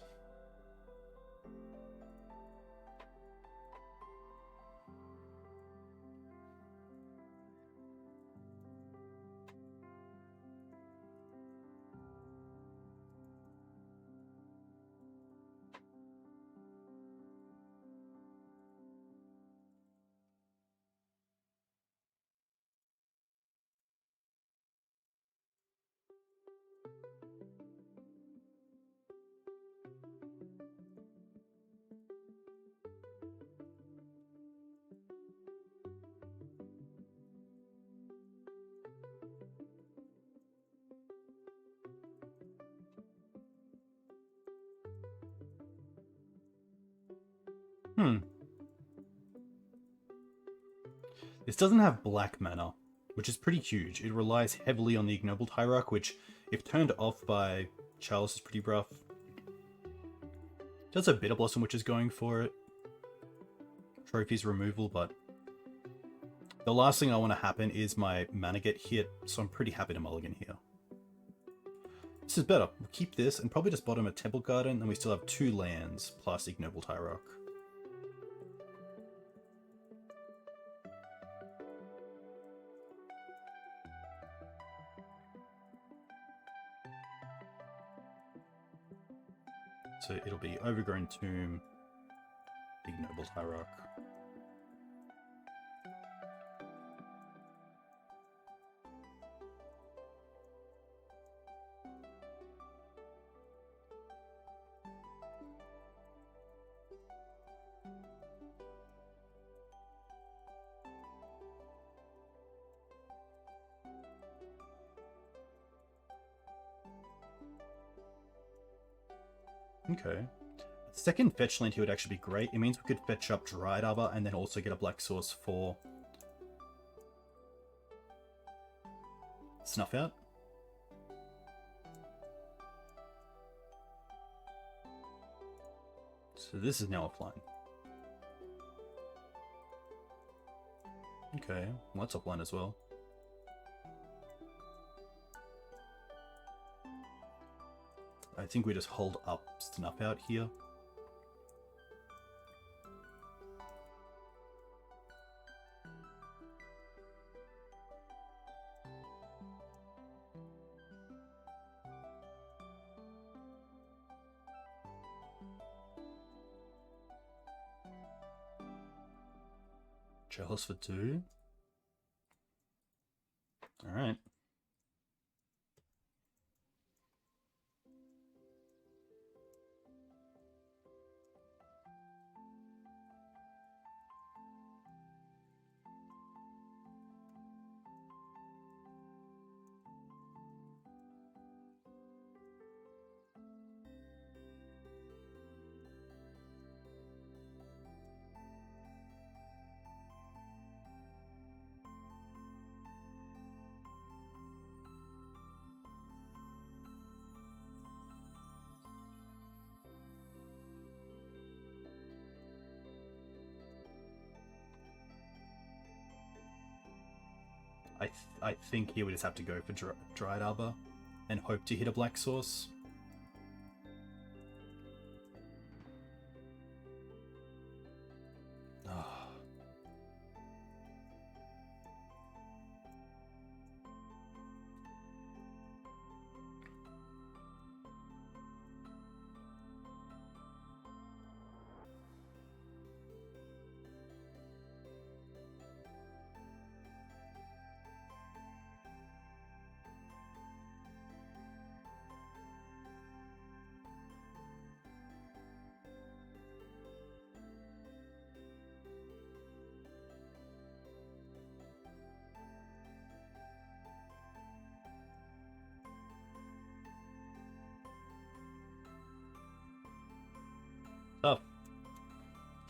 This doesn't have black mana, which is pretty huge. It relies heavily on the Ignoble Hierarch, which, if turned off by Chalice, is pretty rough. Does a Bitter Blossom, which is going for it. Trophies removal, but the last thing I want to happen is my mana get hit, so I'm pretty happy to mulligan here. This is better. We'll keep this and probably just bottom a Temple Garden, and we still have 2 lands plus Ignoble Hierarch. So it'll be Overgrown Tomb, Ignoble Hierarch. Okay. Second fetch land here would actually be great. It means we could fetch up Dried Arbor and then also get a black source for Snuff Out. So this is now offline. Okay, well that's offline as well. I think we just hold up Snuff Out here. Chalice for 2. Alright. I think here we just have to go for Dried Arbor and hope to hit a black source. Oh.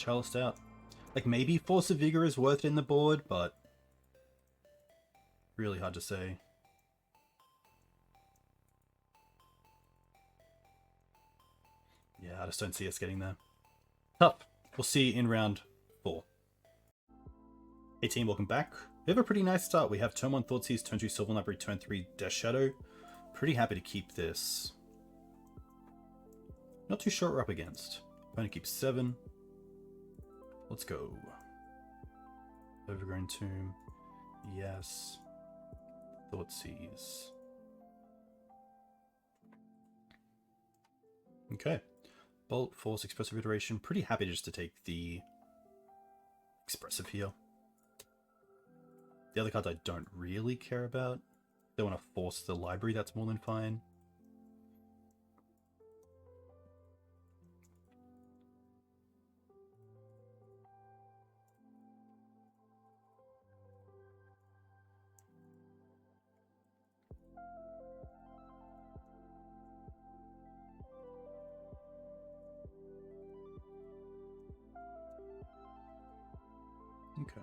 Chalice out. Like, maybe Force of Vigor is worth it in the board, but really hard to say. Yeah, I just don't see us getting there. Tough. We'll see you in round 4. Hey team, welcome back. We have a pretty nice start. We have turn 1 Thoughtseize, turn 2 Sylvan Library, turn 3 Death Shadow. Pretty happy to keep this. Not too sure what we're up against. Opponent keeps 7. Let's go. Overgrown Tomb. Yes. Thoughtseize. Okay. Bolt, Force, Expressive Iteration. Pretty happy just to take the Expressive here. The other cards I don't really care about. They want to force the library, that's more than fine. Okay.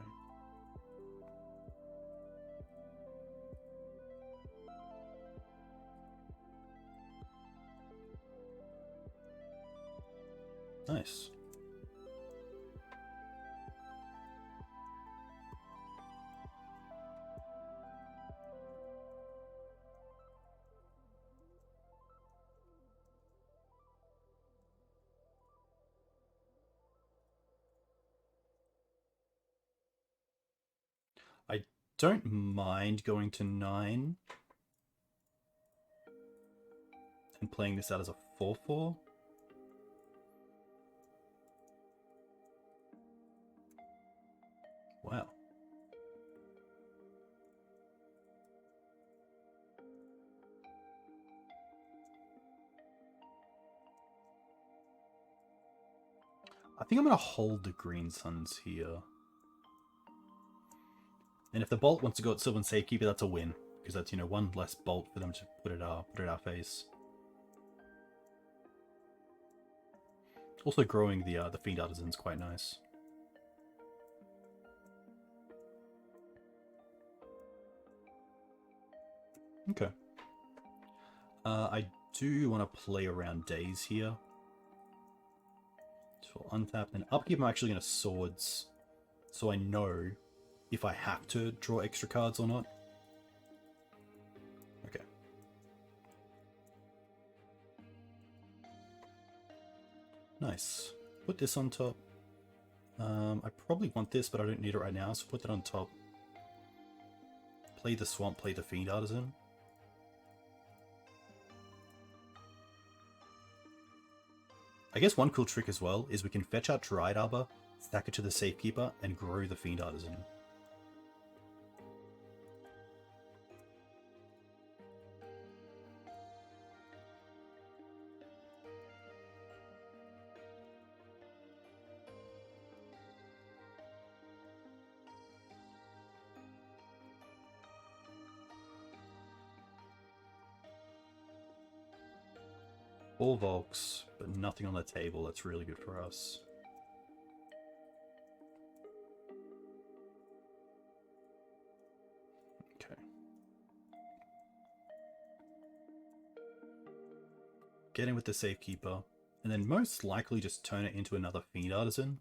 Nice. I don't mind going to 9 and playing this out as a 4/4. Wow. I think I'm going to hold the Green Suns here. And if the Bolt wants to go at Sylvan Safekeeper, that's a win. Because that's, you know, one less Bolt for them to put it our face. Also growing the Fiend Artisan is quite nice. Okay. I do want to play around Days here. So I'll untap. And upkeep I'm actually going to Swords. So I know if I have to draw extra cards or not. Okay. Nice. Put this on top. I probably want this, but I don't need it right now, so put that on top. Play the Swamp, play the Fiend Artisan. I guess one cool trick as well is we can fetch out Dried Arbor, stack it to the Safekeeper, and grow the Fiend Artisan. All Volks, but nothing on the table. That's really good for us. Okay. Get in with the Safekeeper, and then most likely just turn it into another Fiend Artisan.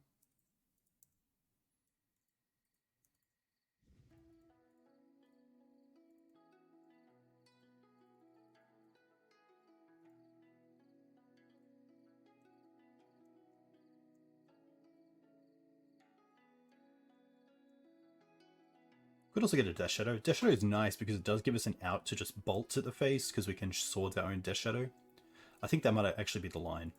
Could also get a Death Shadow. Death Shadow is nice because it does give us an out to just bolts at the face because we can Swords our own Death Shadow. I think that might actually be the line.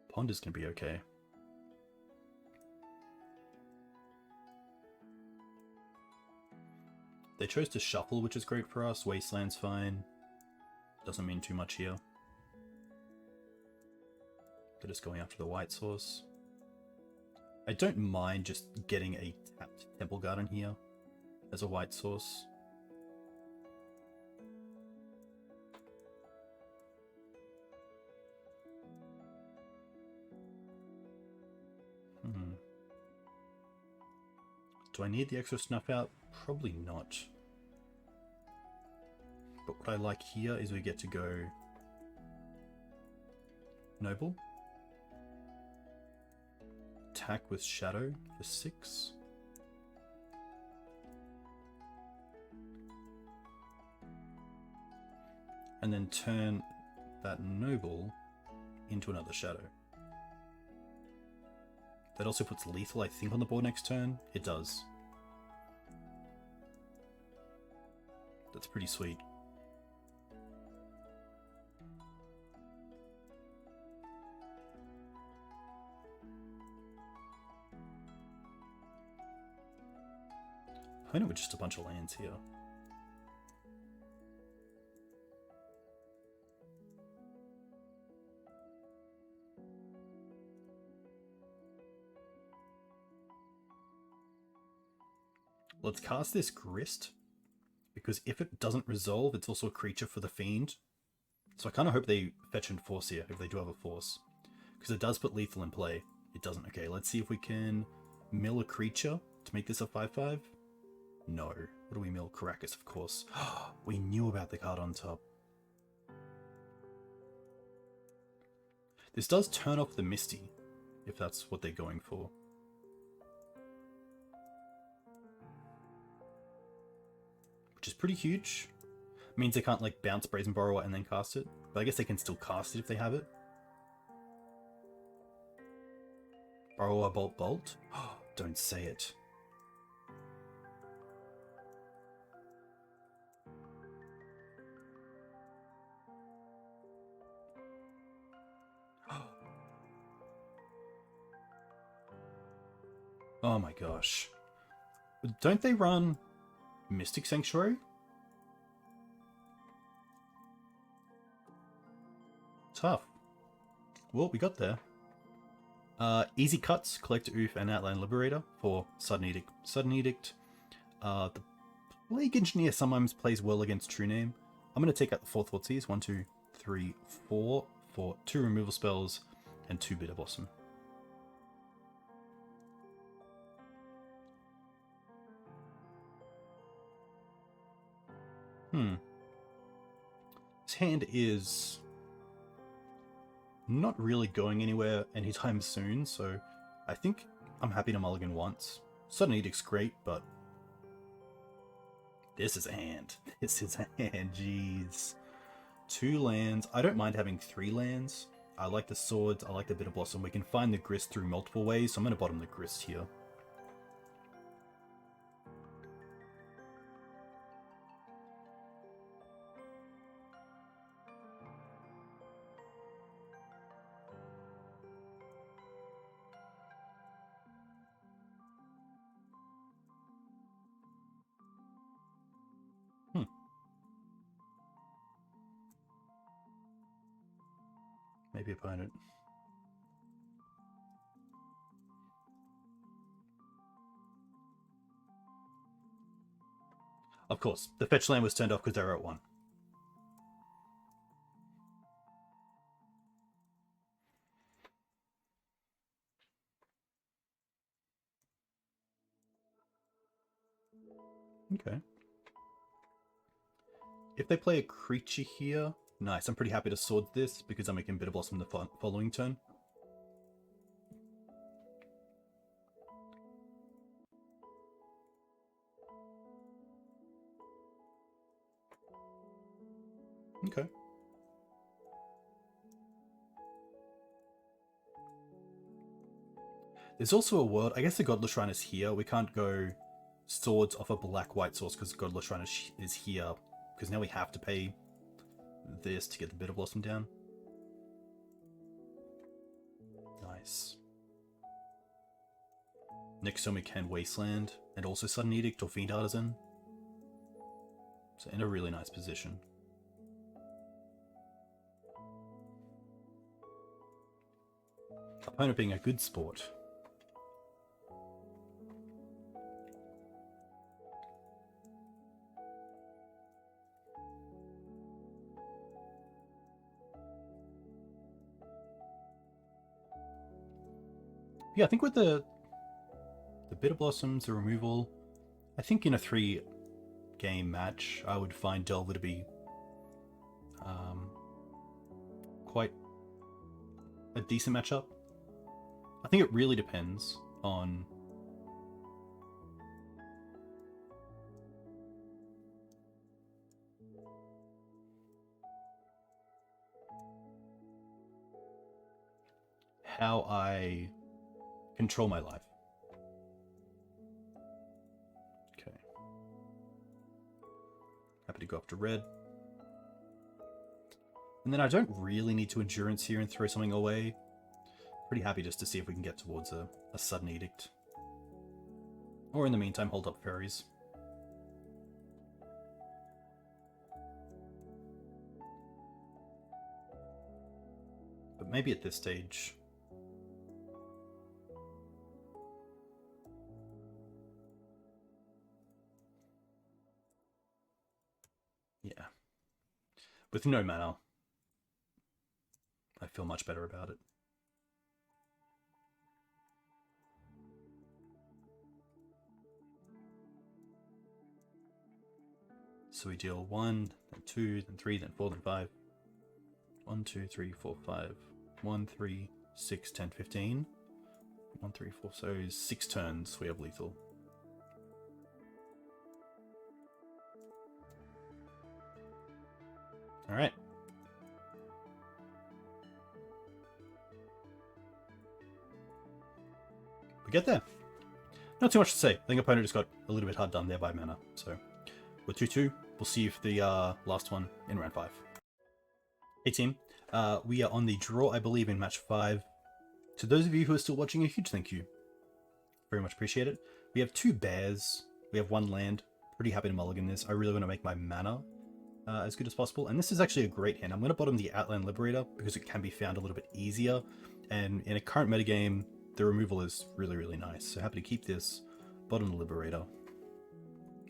Pond is going to be okay. They chose to shuffle, which is great for us. Wasteland's fine. Doesn't mean too much here. They're just going after the white source. I don't mind just getting a tapped Temple Garden here. as a white source. Do I need the extra snuff out? Probably not. But what I like here is we get to go Noble. Attack with Shadow for 6. And then turn that Noble into another Shadow. That also puts lethal, I think, on the board next turn. It does. That's pretty sweet. I know, with just a bunch of lands here. Let's cast this Grist, because if it doesn't resolve, it's also a creature for the Fiend. So I kind of hope they fetch and force here, if they do have a force. Because it does put lethal in play. It doesn't. Okay, let's see if we can mill a creature to make this a 5/5. No. What do we mill? Caracas, of course. We knew about the card on top. This does turn off the Misty, if that's what they're going for. Which is pretty huge. Means they can't like bounce Brazen Borrower and then cast it. But I guess they can still cast it if they have it. Borrower Bolt Bolt? Don't say it. Oh my gosh. Don't they run Mystic Sanctuary? Tough. Well, we got there. Easy Cuts, Collect Oof, and Outland Liberator for Sudden Edict. Sudden Edict. The Plague Engineer sometimes plays well against True Name. I'm going to take out the 4 Thoughtseize. 1, 2, 3, 4 for 2 removal spells and 2 Bitter Blossom. His hand is not really going anywhere anytime soon, so I think I'm happy to mulligan once. Sudden Edict's great, but this is a hand. This is a hand, jeez. 2 lands. I don't mind having 3 lands. I like the swords, I like the Bitter Blossom. We can find the Grist through multiple ways, so I'm going to bottom the Grist here. Maybe opponent. Of course, the fetch land was turned off because they were at 1. Okay. If they play a creature here, nice. I'm pretty happy to sword this because I'm making Bitter Blossom the following turn. Okay. There's also a world, I guess the Godless Shrine is here. We can't go swords off a black-white source because Godless Shrine is here. Because now we have to pay this to get the Bitter Blossom down. Nice. Next turn we can Wasteland and also Sudden Edict or Fiend Artisan. So in a really nice position. Opponent being a good sport. Yeah, I think with the Bitter Blossoms, the removal, I think in a 3-game match, I would find Delver to be quite a decent matchup. I think it really depends on how I control my life. Okay. Happy to go up to red. And then I don't really need to endurance here and throw something away. Pretty happy just to see if we can get towards a sudden edict. Or in the meantime, hold up fairies. But maybe at this stage... yeah. With no mana, I feel much better about it. So we deal 1, then 2, then 3, then 4, then 5. 1, 2, 3, 4, 5. 1, 3, 6, 10, 15. 1, 3, 4, so 6 turns we have lethal. Alright. We get there. Not too much to say. I think opponent just got a little bit hard done there by mana. So we're 2-2. We'll see you for the last one in round 5. Hey team, we are on the draw, I believe, in match 5. To those of you who are still watching, a huge thank you. Very much appreciate it. We have 2 bears. We have 1 land. Pretty happy to mulligan this. I really want to make my mana as good as possible. And this is actually a great hand. I'm going to bottom the Outland Liberator because it can be found a little bit easier. And in a current metagame, the removal is really, really nice. So happy to keep this, bottom the Liberator,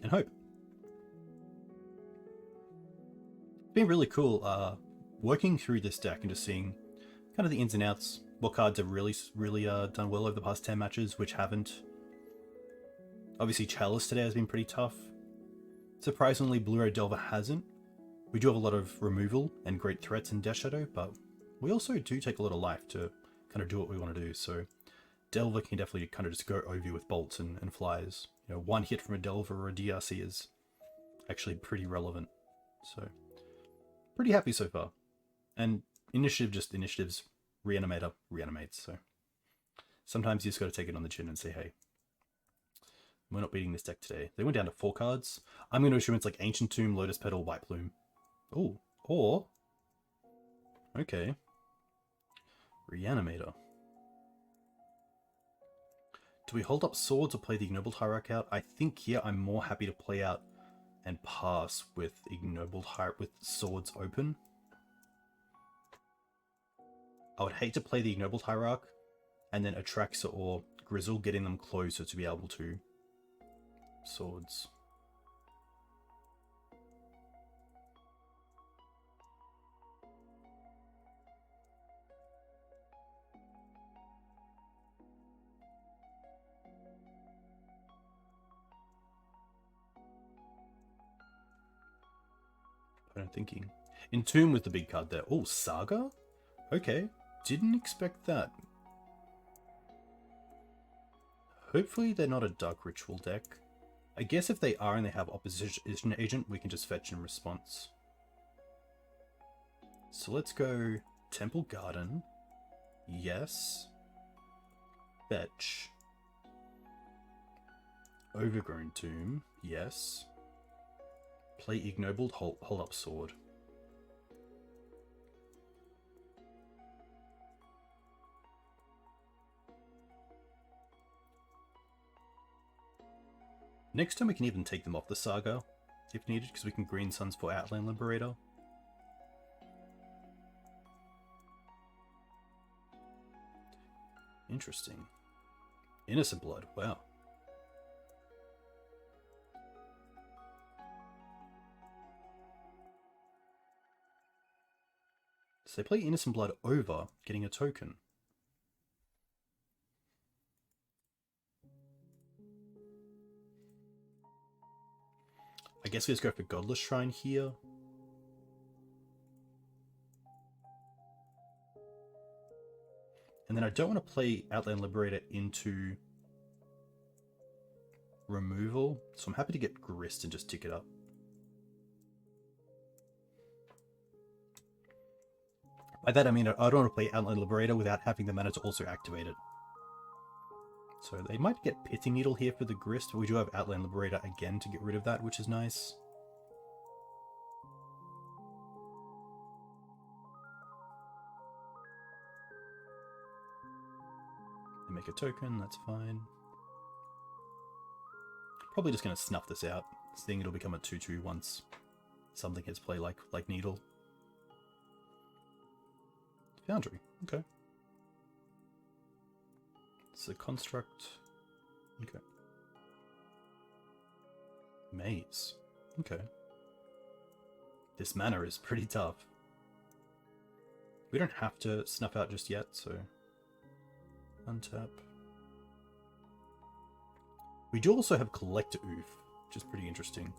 and hope. It's been really cool working through this deck and just seeing kind of the ins and outs, what cards have really done well over the past 10 matches, which haven't. Obviously Chalice today has been pretty tough. Surprisingly, Blue-Ray Delver hasn't. We do have a lot of removal and great threats in Death Shadow, but we also do take a lot of life to kind of do what we want to do. So Delver can definitely kind of just go over you with bolts and flies. You know, 1 hit from a Delver or a DRC is actually pretty relevant. So pretty happy so far. And initiative, just initiatives, Reanimator reanimates. So sometimes you just got to take it on the chin and say, hey, we're not beating this deck today. They went down to 4 cards. I'm going to assume it's like Ancient Tomb, Lotus Petal, White Plume. Oh, or... okay. Reanimator. Do we hold up swords or play the Ignoble Hierarch out? I think here I'm more happy to play out and pass with Ignoble Hierarch with swords open. I would hate to play the Ignoble Hierarch and then Atraxa or Grizzle, getting them closer to be able to swords. I'm thinking. Entomb with the big card there. Oh, Saga? Okay. Didn't expect that. Hopefully they're not a Dark Ritual deck. I guess if they are and they have Opposition Agent, we can just fetch in response. So let's go Temple Garden. Yes. Fetch. Overgrown Tomb. Yes. Play Ignobled, hold up sword. Next time we can even take them off the Saga, if needed, because we can Green Suns for Outland Liberator. Interesting. Innocent Blood, wow. So they play Innocent Blood over getting a token. guess we just go for Godless Shrine here. And then I don't want to play Outland Liberator into removal, so I'm happy to get Grist and just tick it up. By that I mean I don't want to play Outland Liberator without having the mana to also activate it. So they might get Pitting Needle here for the Grist, but we do have Outland Liberator again to get rid of that, which is nice. They make a token, that's fine. Probably just going to snuff this out, seeing it'll become a 2-2 once something hits play like Needle. Foundry, okay. It's a construct. Okay. Maze. Okay. This mana is pretty tough. We don't have to snuff out just yet, so untap. We do also have Collector Oof, which is pretty interesting.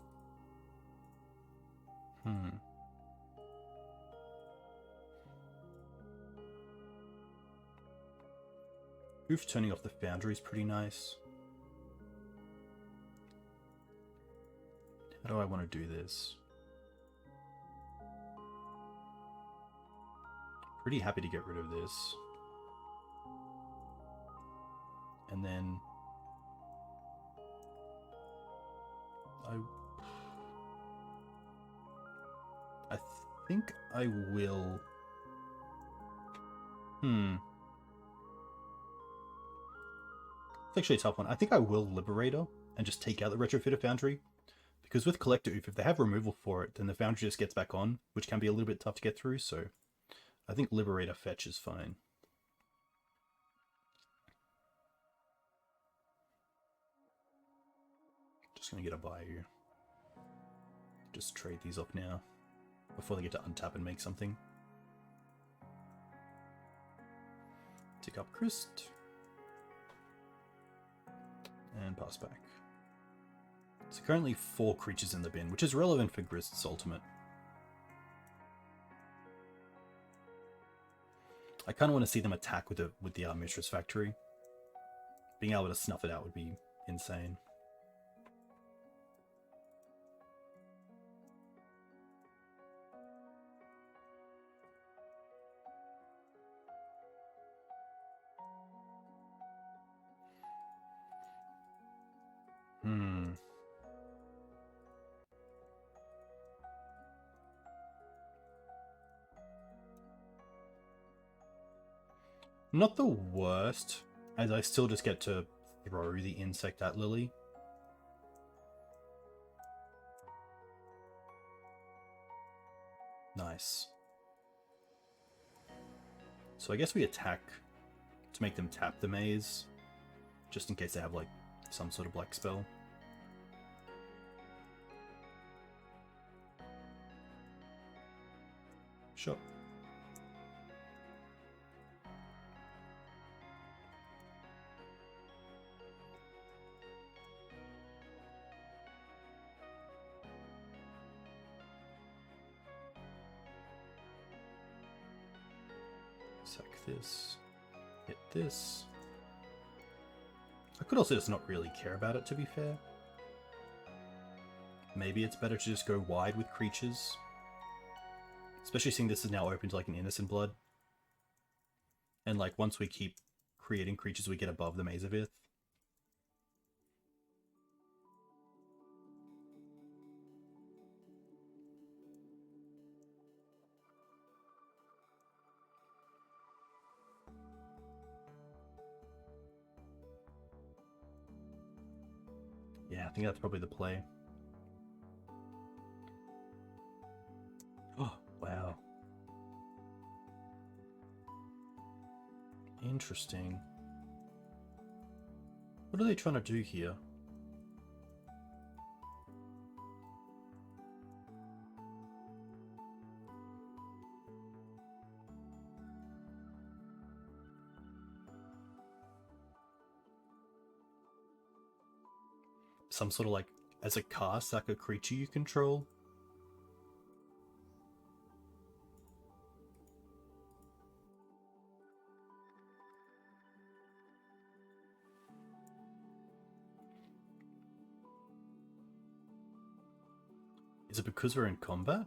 Oof turning off the Foundry is pretty nice. How do I want to do this? Pretty happy to get rid of this. And then I think I will... It's actually a tough one. I think I will Liberator and just take out the Retrofitter Foundry. Because with Collector Oof, if they have removal for it, then the Foundry just gets back on, which can be a little bit tough to get through, so I think Liberator Fetch is fine. Just gonna get a Bayou. Just trade these off now, before they get to untap and make something. Tick up Christ. And pass back. So currently 4 creatures in the bin, which is relevant for Grist's ultimate. I kind of want to see them attack with the Mistress Factory. Being able to snuff it out would be insane. Not the worst, as I still just get to throw the insect at Lily. Nice. So I guess we attack to make them tap the maze, just in case they have like some sort of black spell. Sure. Sack this. Hit this. I could also just not really care about it, to be fair. Maybe it's better to just go wide with creatures. Especially seeing this is now open to like an Innocent Blood. And like once we keep creating creatures we get above the Maze of Ith. Yeah, I think that's probably the play. Oh, wow. Interesting. What are they trying to do here? Some sort of like as a cast, like a creature you control. Is it because we're in combat?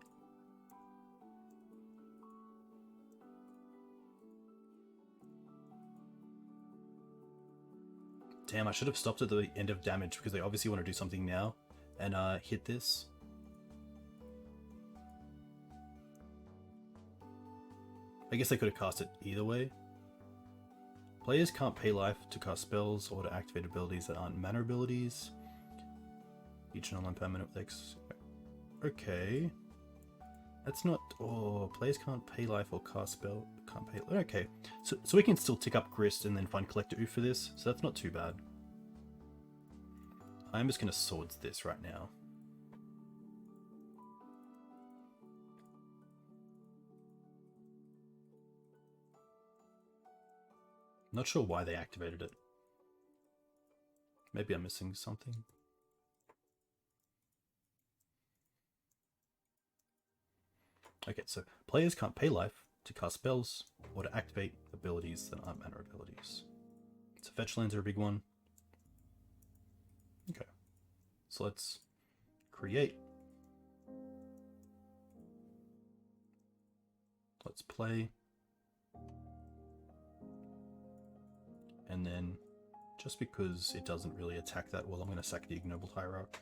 Damn, I should have stopped at the end of damage because they obviously want to do something now and hit this. I guess they could have cast it either way. Players can't pay life to cast spells or to activate abilities that aren't mana abilities. Each online permanent with X. Okay. That's not... Oh, players can't pay life or cast spell. Can't pay... Okay. So we can still tick up Grist and then find Collector Oof for this. So that's not too bad. I'm just going to Swords this right now. Not sure why they activated it. Maybe I'm missing something. Okay, so players can't pay life to cast spells or to activate abilities that aren't mana abilities. So fetch lands are a big one. Okay, so let's create. Let's play. And then, just because it doesn't really attack that well, I'm going to sack the Ignoble Hierarch.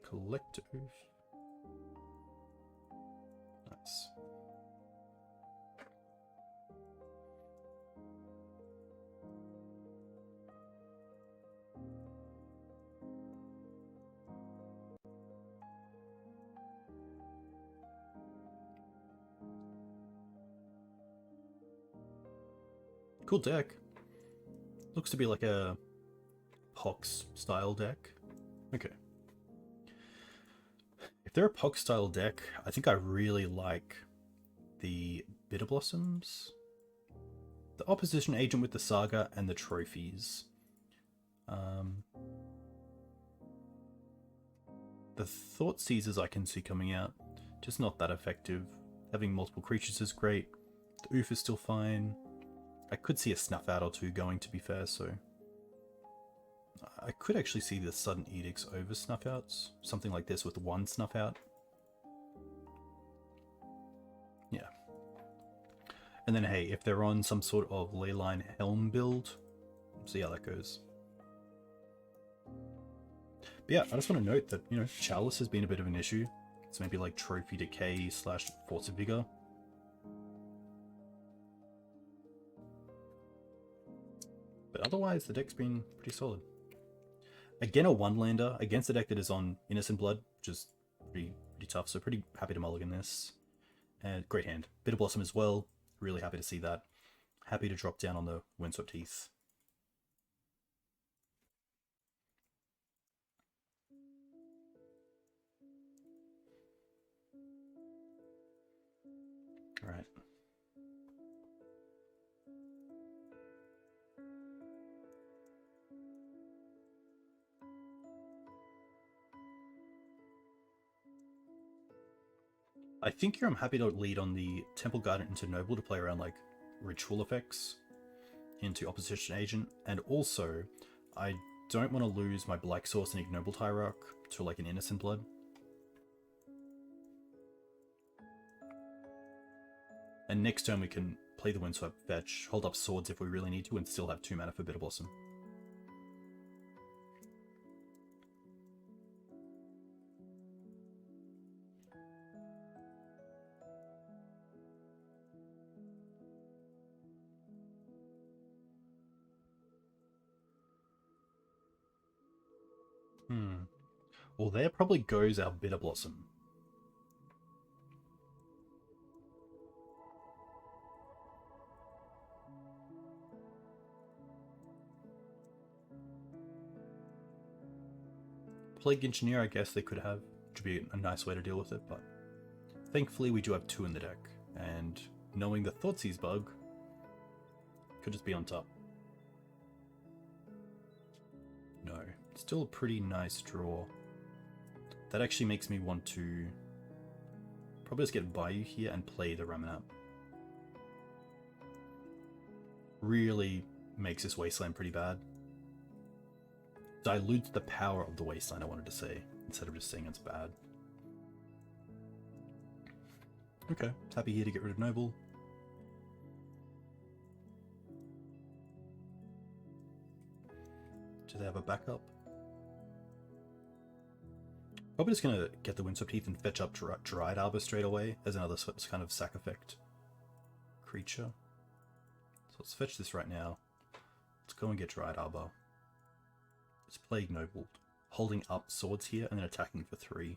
Collector Oof. Nice. Cool deck. Looks to be like a Pox style deck. Okay. If they're a Pox style deck, I think I really like the Bitter Blossoms, the Opposition Agent with the Saga, and the Trophies. The Thought Seizers I can see coming out, just not that effective. Having multiple creatures is great. The Oof is still fine. I could see a Snuff Out or two going, to be fair, so... I could actually see the Sudden Edicts over Snuff Outs. Something like this with one Snuff Out. Yeah. And then, hey, if they're on some sort of Leyline Helm build, see how that goes. But yeah, I just want to note that, you know, Chalice has been a bit of an issue. It's maybe like Trophy Decay / Force of Vigor. But otherwise, the deck's been pretty solid. Again, a one-lander against a deck that is on Innocent Blood, which is pretty tough, so pretty happy to mulligan this. And great hand. Bitter Blossom as well, really happy to see that. Happy to drop down on the Windswept Heath. Alright. I think here I'm happy to lead on the Temple Guardian into Noble to play around like ritual effects into Opposition Agent, and also I don't want to lose my Black Source and Ignoble Hierarch to like an Innocent Blood. And next turn we can play the Windswept Fetch, hold up Swords if we really need to, and still have 2 mana for Bitter Blossom. Well, there probably goes our Bitter Blossom. Plague Engineer, I guess they could have, which would be a nice way to deal with it, but thankfully we do have 2 in the deck, and knowing the Thoughtseize bug could just be on top. No. Still a pretty nice draw. That actually makes me want to probably just get Bayou here and play the Reanimator. Really makes this Wasteland pretty bad. Dilutes the power of the Wasteland, I wanted to say, instead of just saying it's bad. Okay, happy here to get rid of Noble. Do they have a backup? Probably just gonna get the Windswept Heath and fetch up Dried Arbor straight away as another kind of sack effect creature. So let's fetch this right now. Let's go and get Dried Arbor. It's Plague Noble, holding up swords here and then attacking for 3.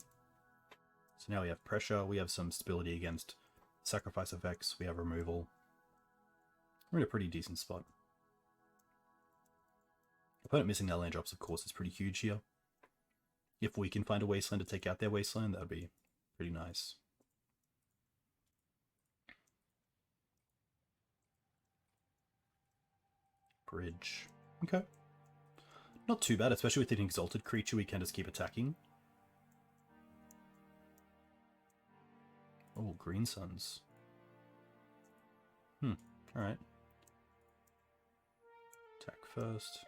So now we have pressure, we have some stability against sacrifice effects, we have removal. We're in a pretty decent spot. Opponent missing their land drops, of course, is pretty huge here. If we can find a Wasteland to take out their Wasteland, that would be pretty nice. Bridge. Okay. Not too bad, especially with an exalted creature, we can just keep attacking. Oh, Green Suns. Alright. Attack first.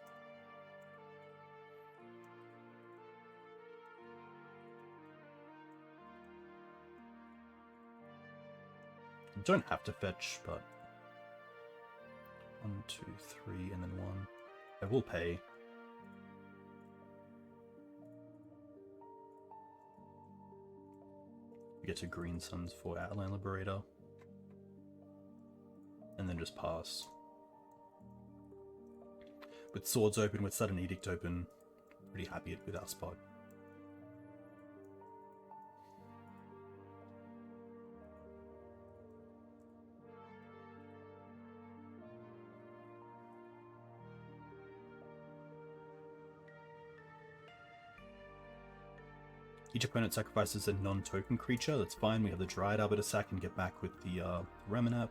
You don't have to fetch, but 1, 2, 3, and then 1. I will pay. We get to Green Suns for Outland Liberator. And then just pass. With Swords open, with Sudden Edict open, pretty happy with our spot. Each opponent sacrifices a non-token creature. That's fine. We have the Dried Arbor to sack and get back with the Reanimator.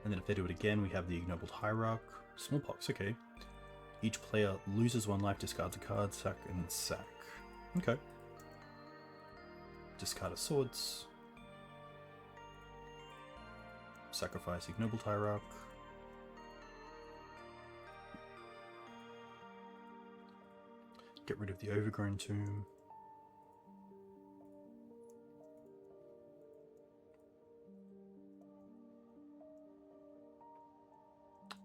And then if they do it again, we have the Ignobled Hierarch. Smallpox, okay. Each player loses 1 life, discards a card, sack, and then sack. Okay. Discard of Swords. Sacrifice Ignobled Hierarch. Get rid of the Overgrown Tomb.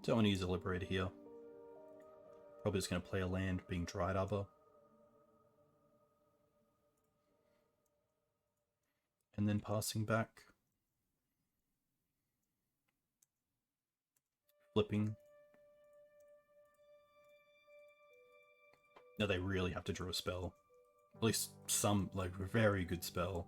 Don't want to use a Liberator here. Probably just going to play a land being Dried Arbor. And then passing back. Flipping. Now they really have to draw a spell. At least some, like, very good spell.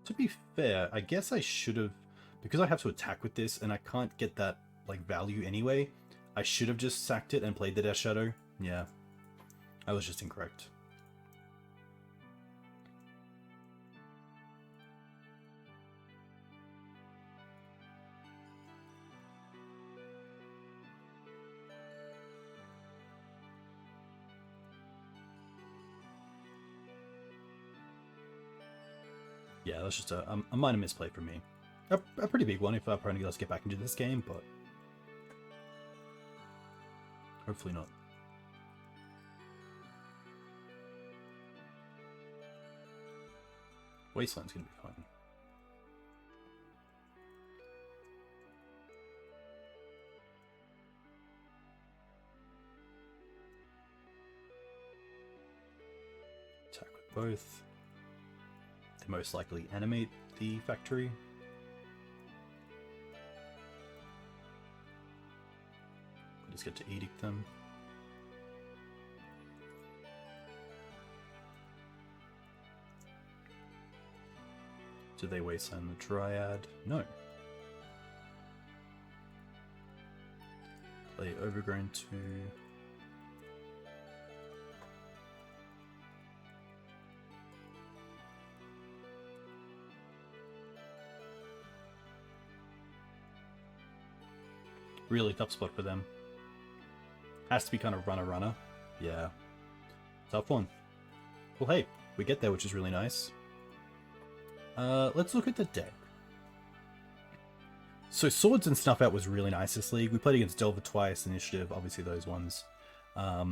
To be fair, I guess I should have, because I have to attack with this and I can't get that, like, value anyway, I should have just sacked it and played the Death Shadow. Yeah, I was just incorrect. Yeah, that's just a minor misplay from me. A pretty big one if our opponent does get back into this game, but hopefully not. Wasteland's gonna be fun. Attack with both. They most likely animate the factory. We'll just get to edict them. Do they wasteland the Dryad? No. Play Overgrown 2. Really tough spot for them. Has to be kind of runner. Yeah. Tough one. Well, hey, we get there, which is really nice. Let's look at the deck. So Swords and Snuff Out was really nice this league. We played against Delver twice, Initiative, obviously those ones. I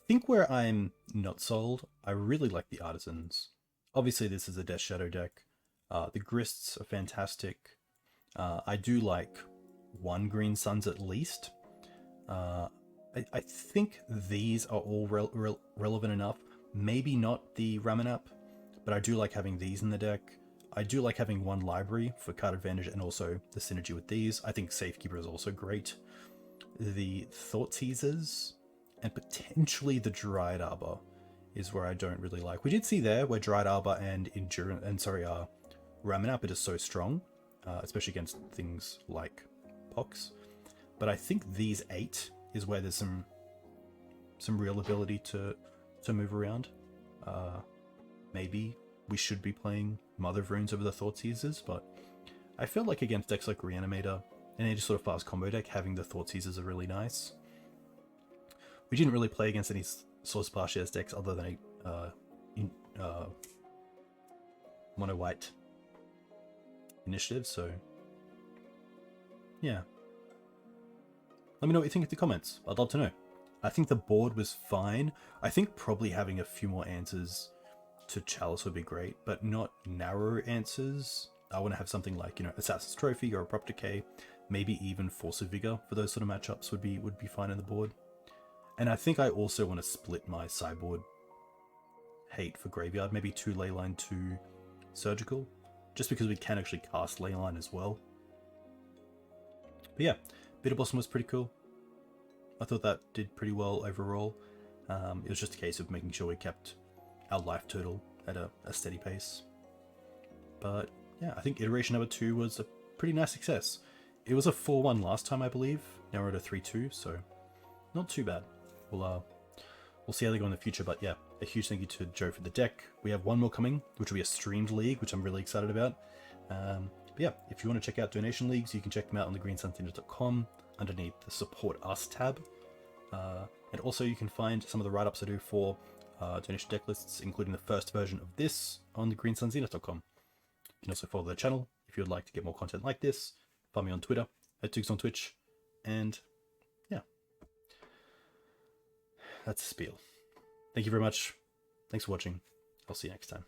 think where I'm not sold, I really like the Artisans. Obviously this is a Death Shadow deck. The Grists are fantastic. I do like one Green Suns at least. I think these are all relevant enough. Maybe not the Ramanap, but I do like having these in the deck. I do like having one library for card advantage and also the synergy with these. I think Safekeeper is also great. The Thought Teasers and potentially the Dryad Arbor is where I don't really like. We did see there where Dryad Arbor and Ramanap is so strong, especially against things like Pox. But I think these 8 is where there's some real ability to move around. Maybe we should be playing Mother of Runes over the Thought Seizers, but I feel like against decks like Reanimator and any sort of fast combo deck, having the Thought Seizers are really nice. We didn't really play against any Source Parshares decks other than a Mono White Initiative, so yeah. Let me know what you think in the comments. I'd love to know. I think the board was fine. I think probably having a few more answers to Chalice would be great, but not narrow answers. I want to have something like, Assassin's Trophy or Abrupt Decay, maybe even Force of Vigor for those sort of matchups would be fine in the board. And I think I also want to split my sideboard hate for Graveyard, maybe 2 Leyline, 2 Surgical, just because we can actually cast Leyline as well. But yeah, Bitter Blossom was pretty cool. I thought that did pretty well overall. It was just a case of making sure we kept our life total at a steady pace. But yeah, I think iteration number 2 was a pretty nice success. It was a 4-1 last time, I believe. Now we're at a 3-2, so not too bad. We'll see how they go in the future, but yeah, a huge thank you to Joe for the deck. We have one more coming, which will be a streamed league, which I'm really excited about. But yeah, if you want to check out donation leagues, you can check them out on thegreensuntheater.com underneath the Support Us tab. And also you can find some of the write-ups I do for donation deck lists, including the first version of this on thegreensunzenith.com. You can also follow the channel if you would like to get more content like this. Find me on Twitter, @Tooks on Twitch, and yeah. That's a spiel. Thank you very much. Thanks for watching. I'll see you next time.